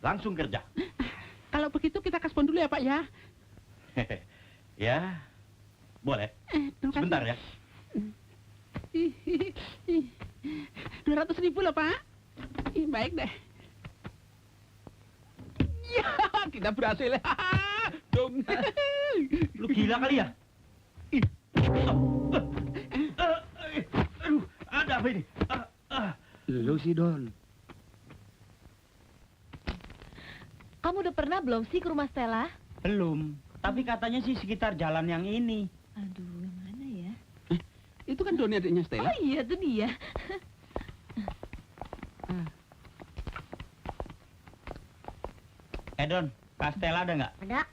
langsung kerja. Kalau begitu kita kaspon dulu ya Pak ya. Ya, boleh. Terima kasih. Sebentar ya. 200.000 loh Pak. Baik deh. Ya, kita berhasil. Dong. lu gila kali ya? Aduh, ada apa ini? Lu sih, Don. Kamu udah pernah belum sih ke rumah Stella? Belum. Tapi katanya sih sekitar jalan yang ini. Aduh, yang mana ya? Itu kan Doni adiknya Stella. Oh iya, itu dia. Don, Kak Stella ada nggak? Ada.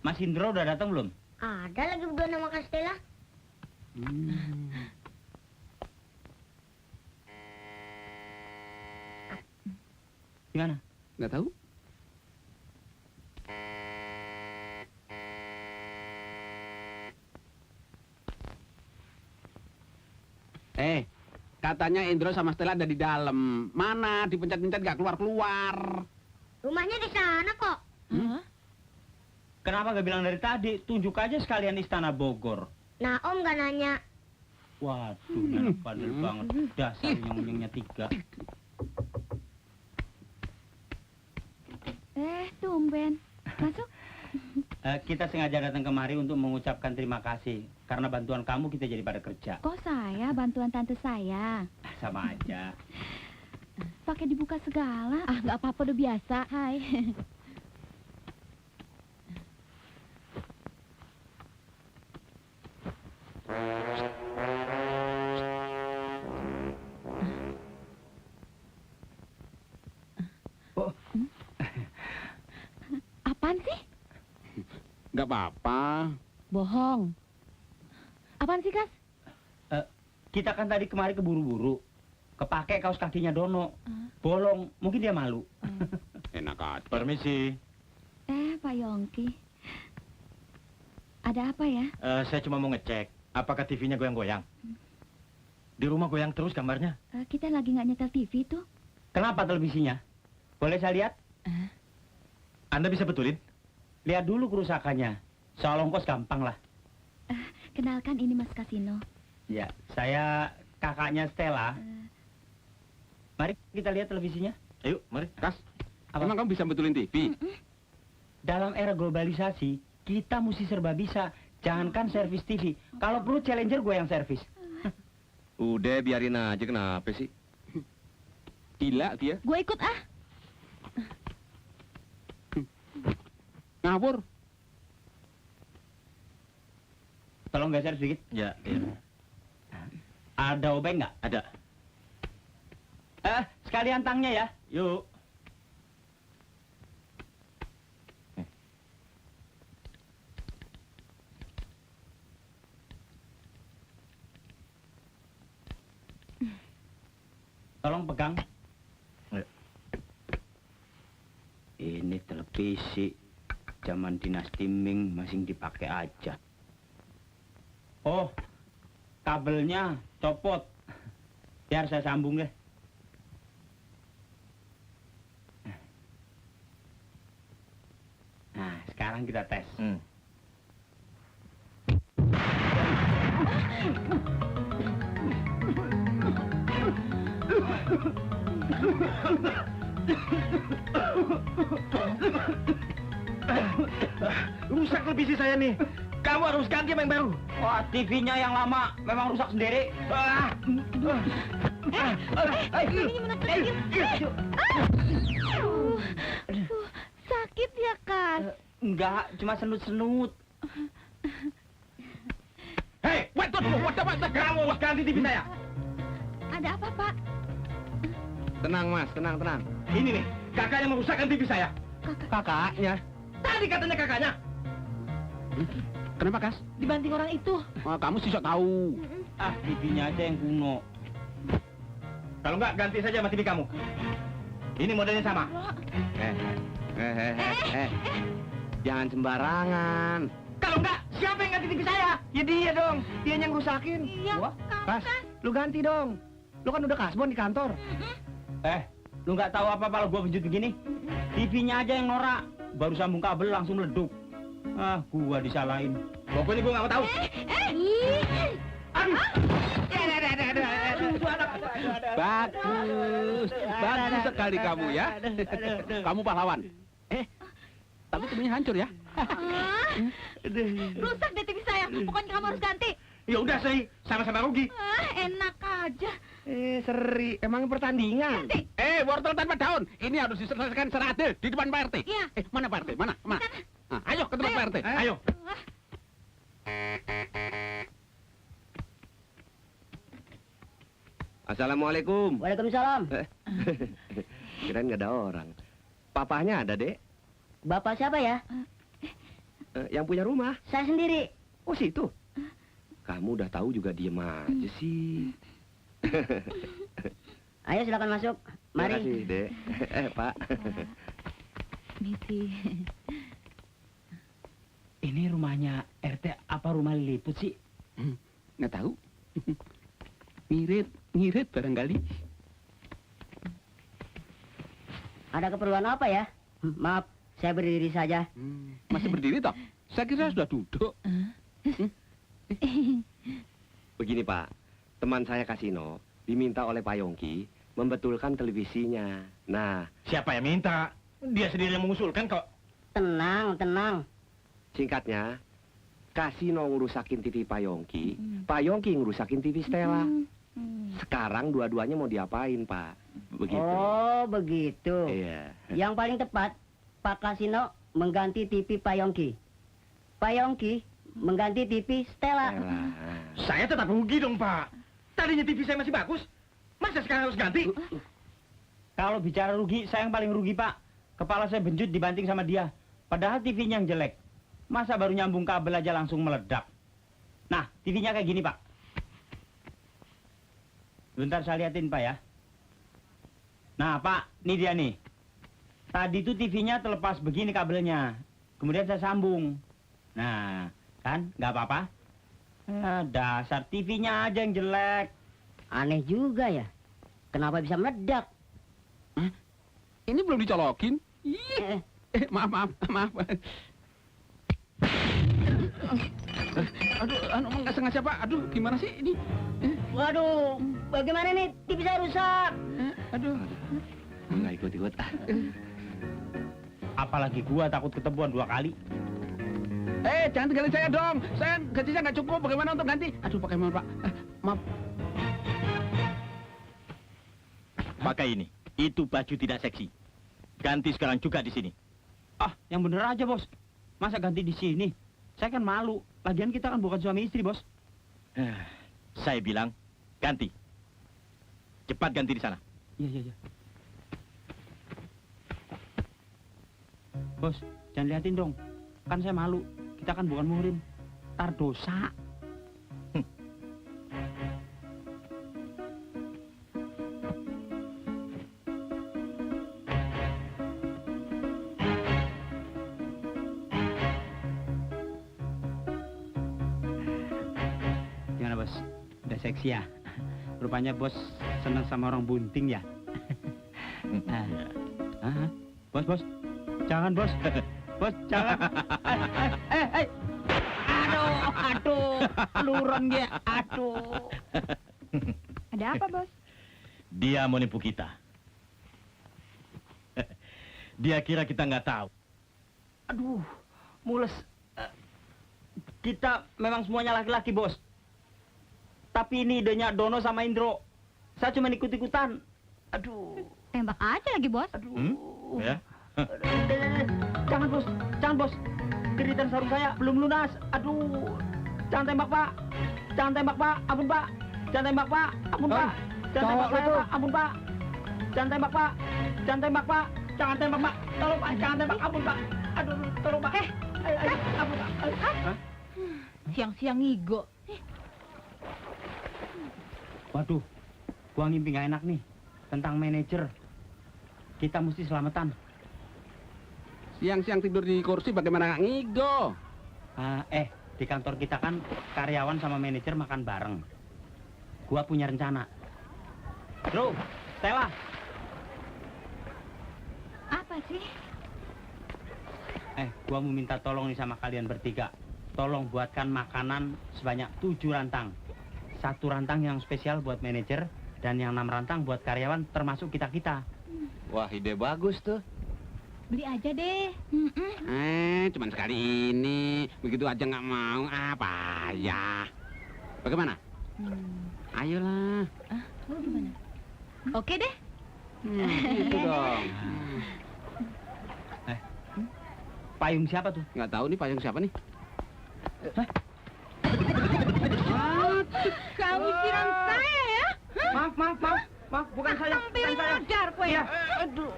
Mas Indro udah datang belum? Ada lagi berdua nama Kak Stella. Gimana? Nggak tahu. Katanya Indro sama Stella ada di dalam. Mana? Dipencet-pencet nggak keluar-keluar. Rumahnya di sana kok. Kenapa nggak bilang dari tadi? Tunjuk aja sekalian Istana Bogor. Nah, Om nggak nanya. Waduh, enak bandel banget. Dasar nyeng-nyengnya 3. Tumben. Masuk. Kita sengaja datang kemari untuk mengucapkan terima kasih. Karena bantuan kamu kita jadi pada kerja. Kok saya bantuan tante saya? Sama aja. Pakai dibuka segala. Ah, nggak apa-apa, udah biasa. Hai. Apaan sih? Nggak apa-apa. Bohong. Apaan sih, Kas? Kita kan tadi kemari keburu-buru. Kepake kaos kakinya Dono. Bolong. Mungkin dia malu. Enak aja. Permisi. Pak Yongki. Ada apa ya? Saya cuma mau ngecek. Apakah TV-nya goyang-goyang? Di rumah goyang terus gambarnya. Kita lagi nggak nyetel TV tuh. Kenapa televisinya? Boleh saya lihat? Anda bisa betulin? Lihat dulu kerusakannya. Soal ongkos gampang lah. Kenalkan, ini Mas Kasino. Ya, saya kakaknya Stella. Mari kita lihat televisinya. Ayo, mari. Kas, Apa? emang kamu bisa betulin TV? Dalam era globalisasi, kita mesti serba bisa. Jangankan servis TV. Kalau perlu Challenger gue yang servis. Udah biarin aja, kenapa sih? Gila dia. Gue ikut ah. Ngawur. Tolong geser sedikit. Ya, ya. Ada obeng nggak? Ada. Sekalian tangnya ya. Yuk. Tolong pegang. Ya. Ini televisi zaman dinasti Ming masih dipakai aja. Oh, kabelnya copot. Biar saya sambung deh. Nah, sekarang kita tes. Rusak televisi saya nih. Kamu harus ganti yang baru. Wah, TV-nya yang lama memang rusak sendiri. Sakit ya, Kan? Enggak, cuma senut-senut. Hei, waduh, kamu harus ganti TV saya. Ada apa, Pak? Tenang, Mas, tenang. Ini nih, kakaknya merusakkan TV saya. Kakaknya? Tadi katanya kakaknya. Kenapa, Kas? Dibanting orang itu. Wah, kamu sih sok tahu. Ah, TV-nya aja yang kuno. Kalau enggak, ganti saja sama TV kamu. Ini modelnya sama. Jangan sembarangan. Kalau enggak, siapa yang ganti TV saya? Ya dia dong, dia yang rusakin. Iya, Pas, lu ganti dong. Lu kan udah kasbon di kantor. Lu nggak tahu apa-apa lo gua penjut begini? TV-nya aja yang norak. Baru sambung kabel langsung meleduk. Ah, gua disalahin. Pokoknya gua nggak mau tahu. Bagus sekali kamu ya. Kamu pahlawan. Tapi TV-nya hancur ya. Rusak deh TV saya. Pokoknya kamu harus ganti. Ya udah sih, sama-sama rugi. Enak aja. Seri, emang pertandingan. Wortel tanpa daun. Ini harus diselesaikan secara adil di depan Pak RT. Iya. Mana Pak RT? Mana? Nah, ayo ke tempat Pak RT. Ayo. Assalamualaikum. Waalaikumsalam. Kirain nggak ada orang. Papahnya ada, Dek. Bapak siapa ya? Yang punya rumah. Saya sendiri. Oh, situ. Kamu udah tahu juga diem aja sih. Ayo silakan masuk. Mari. Terima kasih, Dek. Pak. Misi. Ini rumahnya RT apa rumah Liliput sih? Nggak tahu. Ngirit barangkali. Ada keperluan apa ya? Maaf, saya berdiri saja. Masih berdiri toh? Saya kira sudah duduk. Begini, Pak. Teman saya Kasino diminta oleh Pak Yongki membetulkan televisinya. Nah, Siapa yang minta? Dia sendiri yang mengusulkan kok. Tenang. singkatnya, Kasino ngerusakin TV Pak Yongki, Pak Yongki ngerusakin TV Stella. Sekarang dua-duanya mau diapain, Pak? Begitu. Oh, begitu. Iya. Yang paling tepat, Pak Kasino mengganti TV Pak Yongki. Pak Yongki mengganti TV Stella. Saya tetap rugi dong, Pak. Tadinya TV saya masih bagus. Masa sekarang harus ganti? Kalau bicara rugi, saya yang paling rugi, Pak. Kepala saya benjut dibanting sama dia. Padahal TV-nya yang jelek. Masa baru nyambung kabel aja langsung meledak. Nah, TV-nya kayak gini, Pak. Bentar saya liatin, Pak, ya. Nah, Pak, ini dia nih. Tadi tuh TV-nya terlepas begini kabelnya. Kemudian saya sambung. Nah, kan nggak apa-apa. Dasar TV-nya aja yang jelek. Aneh juga ya. Kenapa bisa meledak? Ini belum dicolokin. Maaf. Aduh, nggak sengaja, Pak. Aduh, gimana sih ini? Waduh, bagaimana nih TV saya rusak? Aduh. Nggak ikut-ikut. Apalagi gua takut ketemuan 2 kali. Jangan tinggalin saya dong. Saya gajinya nggak cukup. Bagaimana untuk ganti? Aduh, bagaimana, Pak? Maaf. Pakai ini. Itu baju tidak seksi. Ganti sekarang juga di sini. Ah, yang bener aja, Bos. Masa ganti di sini? Saya kan malu. Lagian kita kan bukan suami istri, Bos. Saya bilang, ganti. Cepat ganti di sana. Iya. Bos, jangan liatin dong. Kan saya malu. Kita kan bukan muhrim. Tar dosa. Gimana, Bos? Udah seksi ya? Rupanya Bos senang sama orang bunting ya? Bos. Jangan, Bos. Bos, jangan. Aduh. Lurang dia. Aduh. Ada apa, Bos? Dia mau nipu kita. Dia kira kita nggak tahu. Aduh, mules. Kita memang semuanya laki-laki, Bos. Tapi ini idenya Dono sama Indro. Saya cuma ikut-ikutan. Aduh. Tembak aja lagi, Bos. Aduh. Ya? Jangan, Bos. Jangan, Bos. Kiritan sarung saya belum lunas. Aduh. Jangan tembak, Pak. Jangan tembak, Pak. Ampun, Pak. Jangan tembak, Pak. Ampun, Pak. Jangan tembak saya, Pak. Ampun, Pak. Jangan tembak, Pak. Jangan tembak, Pak. Jangan tembak, Pak. Tolong, Pak. Jangan tembak. Ampun, Pak. Aduh, tolong, Pak. Ampun, Pak. Siang-siang ngigo. Waduh, gua ngimpi nggak enak nih tentang manajer. Kita mesti selamatan. Siang-siang tidur di kursi bagaimana nggak ngigo? Di kantor kita kan karyawan sama manajer makan bareng. Gua punya rencana. Bro, Stella. Apa sih? Gua mau minta tolong nih sama kalian bertiga. Tolong buatkan makanan sebanyak 7 rantang. 1 rantang yang spesial buat manajer dan yang 6 rantang buat karyawan termasuk kita-kita. Wah, ide bagus tuh. Beli aja deh. Cuman sekali ini. Begitu aja nggak mau. Apa ya? Bagaimana? Ayolah. Lu gimana? Oke deh. Gitu dong. Payung siapa tuh? Nggak tahu nih payung siapa nih. Kamu siram saya ya? Maaf, bukan saya. Tampil modar kue. Iya. Aduh.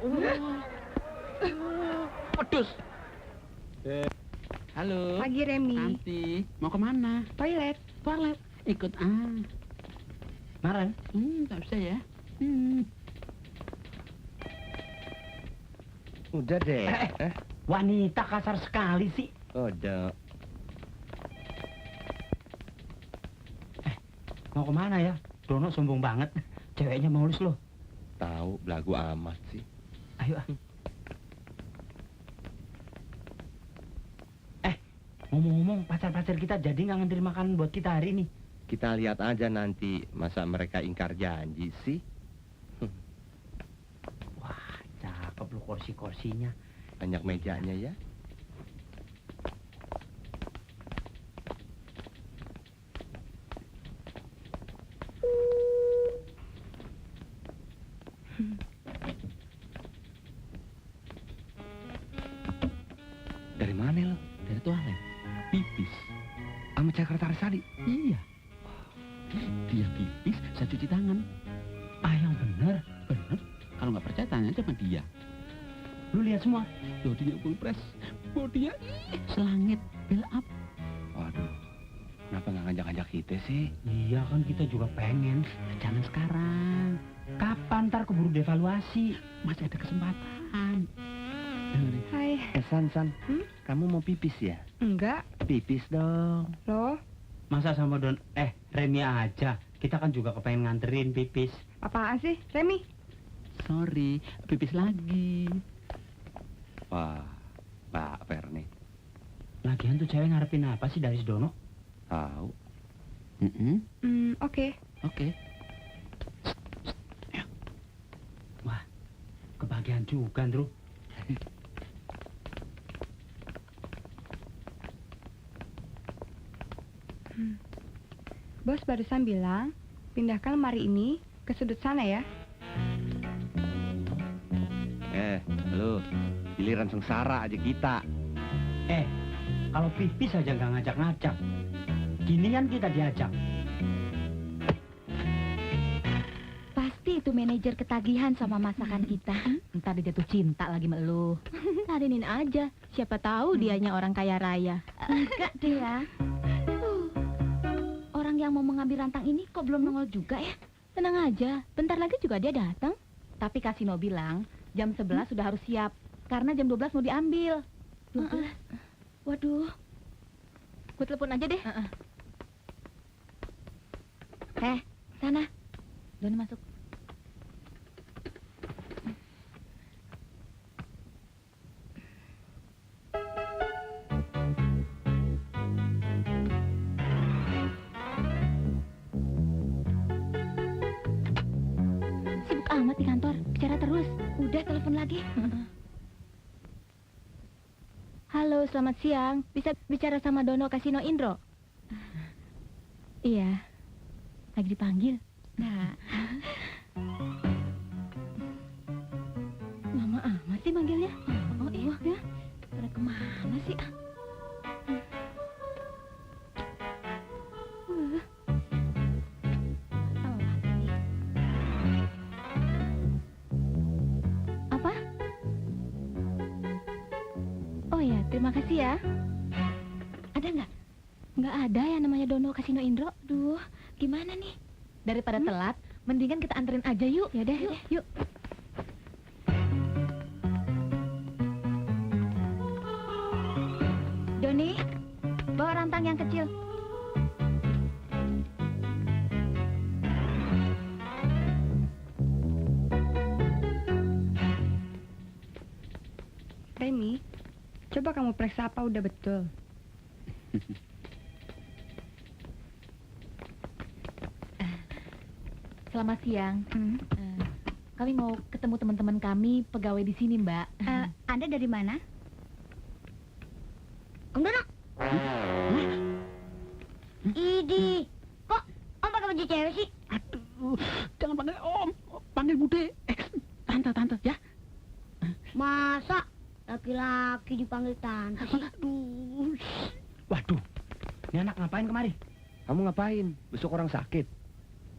Pedus. Halo. Pagi Remi. Nanti mau kemana? Toilet. Toilet. Ikut Maren? Tak bisa ya. Udah deh. Wanita kasar sekali sih. Udah. Mau kemana ya? Dono sombong banget. Ceweknya mulus loh. Tahu, belagu amat sih. Ayo. Ngomong-ngomong, pacar-pacar kita jadi nggak nganterin makanan buat kita hari ini. Kita lihat aja nanti, masa mereka ingkar janji sih. Wah, cakep lu kursi-kursinya. Banyak mejanya ya. Dari mana lo? Dari toilet. Pipis. Sama sekretaris tadi? Iya. Dia pipis, saya cuci tangan. Yang bener. Bener. Kalau nggak percaya tanya aja sama dia. Lu lihat semua? Bodinya full press. Bodinya selangit. Build up. Waduh. Kenapa nggak ngajak-ngajak kita sih? Iya kan kita juga pengen. Jangan sekarang. Kapan ntar keburu devaluasi? Masih ada kesempatan. Hai. San, kamu mau pipis ya? Enggak. Pipis dong. Loh, Masa sama Remi aja. Kita kan juga kepengen nganterin pipis. apaan sih, Remi? Sorry, pipis lagi. Wah, Pak Perni. Lagian tuh cewek ngarepin apa sih dari si Dono? Tahu. Oke. Oke. Wah, kebahagiaan juga, Andrew. Bos barusan bilang, pindahkan lemari ini ke sudut sana ya. Lu, giliran sengsara aja kita. Kalau pipis aja nggak ngajak-ngajak. Ginian kita diajak. Pasti itu manajer ketagihan sama masakan kita. Ntar dia jatuh cinta lagi sama lu. Ladenin aja. Siapa tahu dianya orang kaya raya. Enggak deh ya. Orang yang mau mengambil rantang ini kok belum nongol juga ya? Tenang aja, bentar lagi juga dia datang. Tapi Kasino bilang, jam 11 sudah harus siap. Karena jam 12 mau diambil. 12? Waduh. Gue telepon aja deh. Sana. Doni masuk. Sibuk amat di kantor, bicara terus. Udah telepon lagi. Halo, selamat siang. Bisa bicara sama Dono Kasino Indro? Iya. Lagi dipanggil. Nah. Lama amat sih manggilnya. Oh iya ya. Pada kemana sih? Apa? Oh ya, terima kasih ya. Ada nggak? Nggak ada yang namanya Dono Kasino Indro. Duh, gimana nih? Daripada telat, mendingan kita anterin aja yuk. Ya deh, yuk. Doni, bawa rantang yang kecil. Remi, coba kamu periksa apa udah betul. Selamat siang. Kami mau ketemu teman-teman kami pegawai di sini, Mbak. Anda dari mana? Om Dono. Idi, kok Om pakai baju cewek sih? Aduh, jangan panggil Om, panggil Bude. Tante ya. Masa laki-laki dipanggil tante sih? Aduh. Waduh, ini anak ngapain kemari? Kamu ngapain? Besok orang sakit.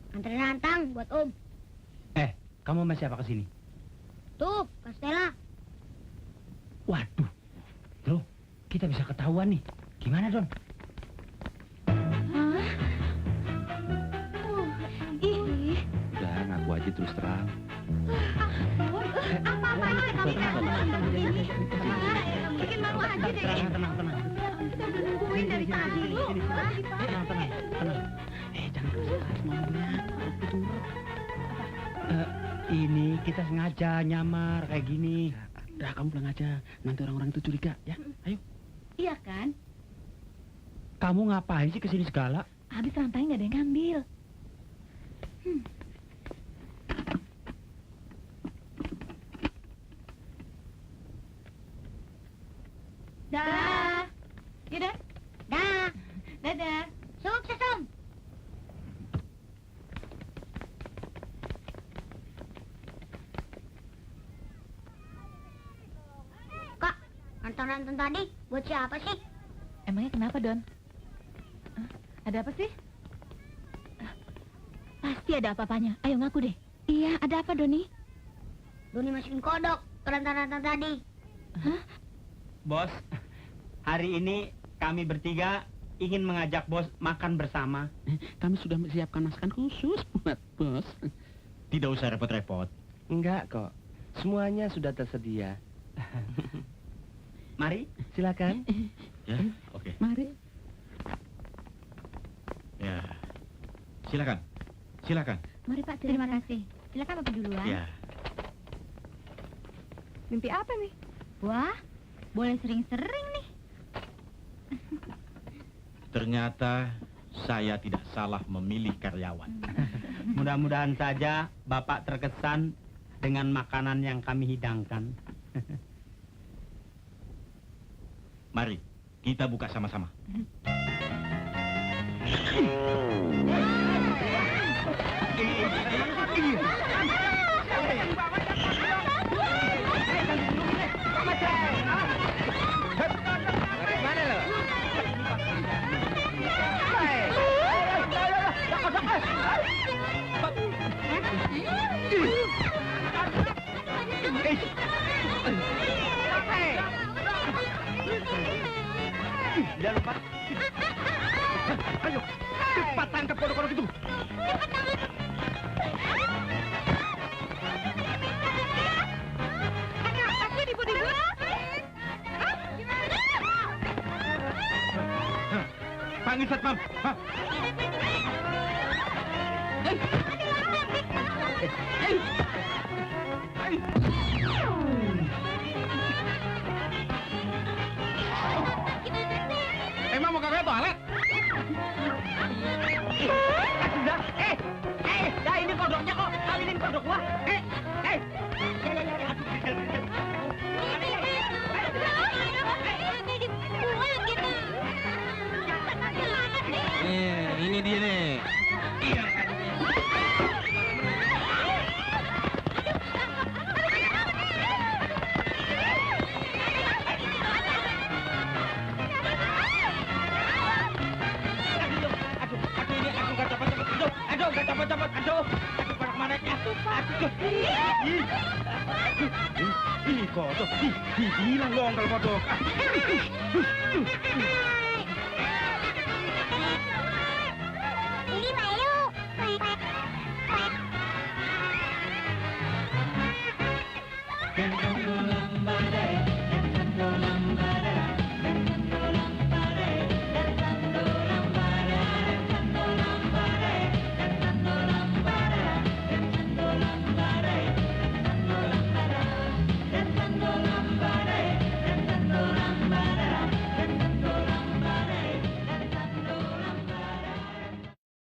Anterin rantang buat Om. Kamu sama siapa kesini? Tuh, Kak Stella. Waduh, Bro, kita bisa ketahuan nih. Gimana, Don? Udah, ngaku aja terus terang. Bikin malu aja deh. Tenang. Kita udah nungguin dari tadi. Tenang. Jangan keras ngomongnya. Ini kita sengaja nyamar kayak gini. Udah, kamu pulang aja. Nanti orang-orang itu curiga, ya. Ayo. Iya kan? Kamu ngapain sih kesini segala? Habis rantangnya nggak ada yang ngambil. Dah. Yaudah. Dah. Dadah. Sukses, Om. Kak, rantang-rantang tadi buat siapa sih? Emangnya kenapa, Don? Ada apa sih? Pasti ada apa-apanya. Ayo ngaku deh. Iya, ada apa, Doni? Doni masukin kodok ke rantang-rantang tadi. Bos, hari ini kami bertiga ingin mengajak bos makan bersama. Kami sudah menyiapkan masakan khusus buat bos. Tidak usah repot-repot. Enggak kok. Semuanya sudah tersedia. Mari. Silakan. Ya, oke. Mari. Ya, silakan. Mari Pak, terima kasih. Silakan Bapak duluan. Ya. Mimpi apa nih? Wah, boleh sering-sering nih. Ternyata saya tidak salah memilih karyawan. Mudah-mudahan saja Bapak terkesan dengan makanan yang kami hidangkan. Mari, kita buka sama-sama. Jangan lupa. Ayo, cepat tangkap kodok-kodok itu. Panggil satpam. Emang mau kagak toilet? Dah ini kodoknya kok. Kawinin kodok gua. Cepet. Aduh, pada kemana? Ih, kodok. Ih, hilang dong kalau kodok. Ini malu. Ganteng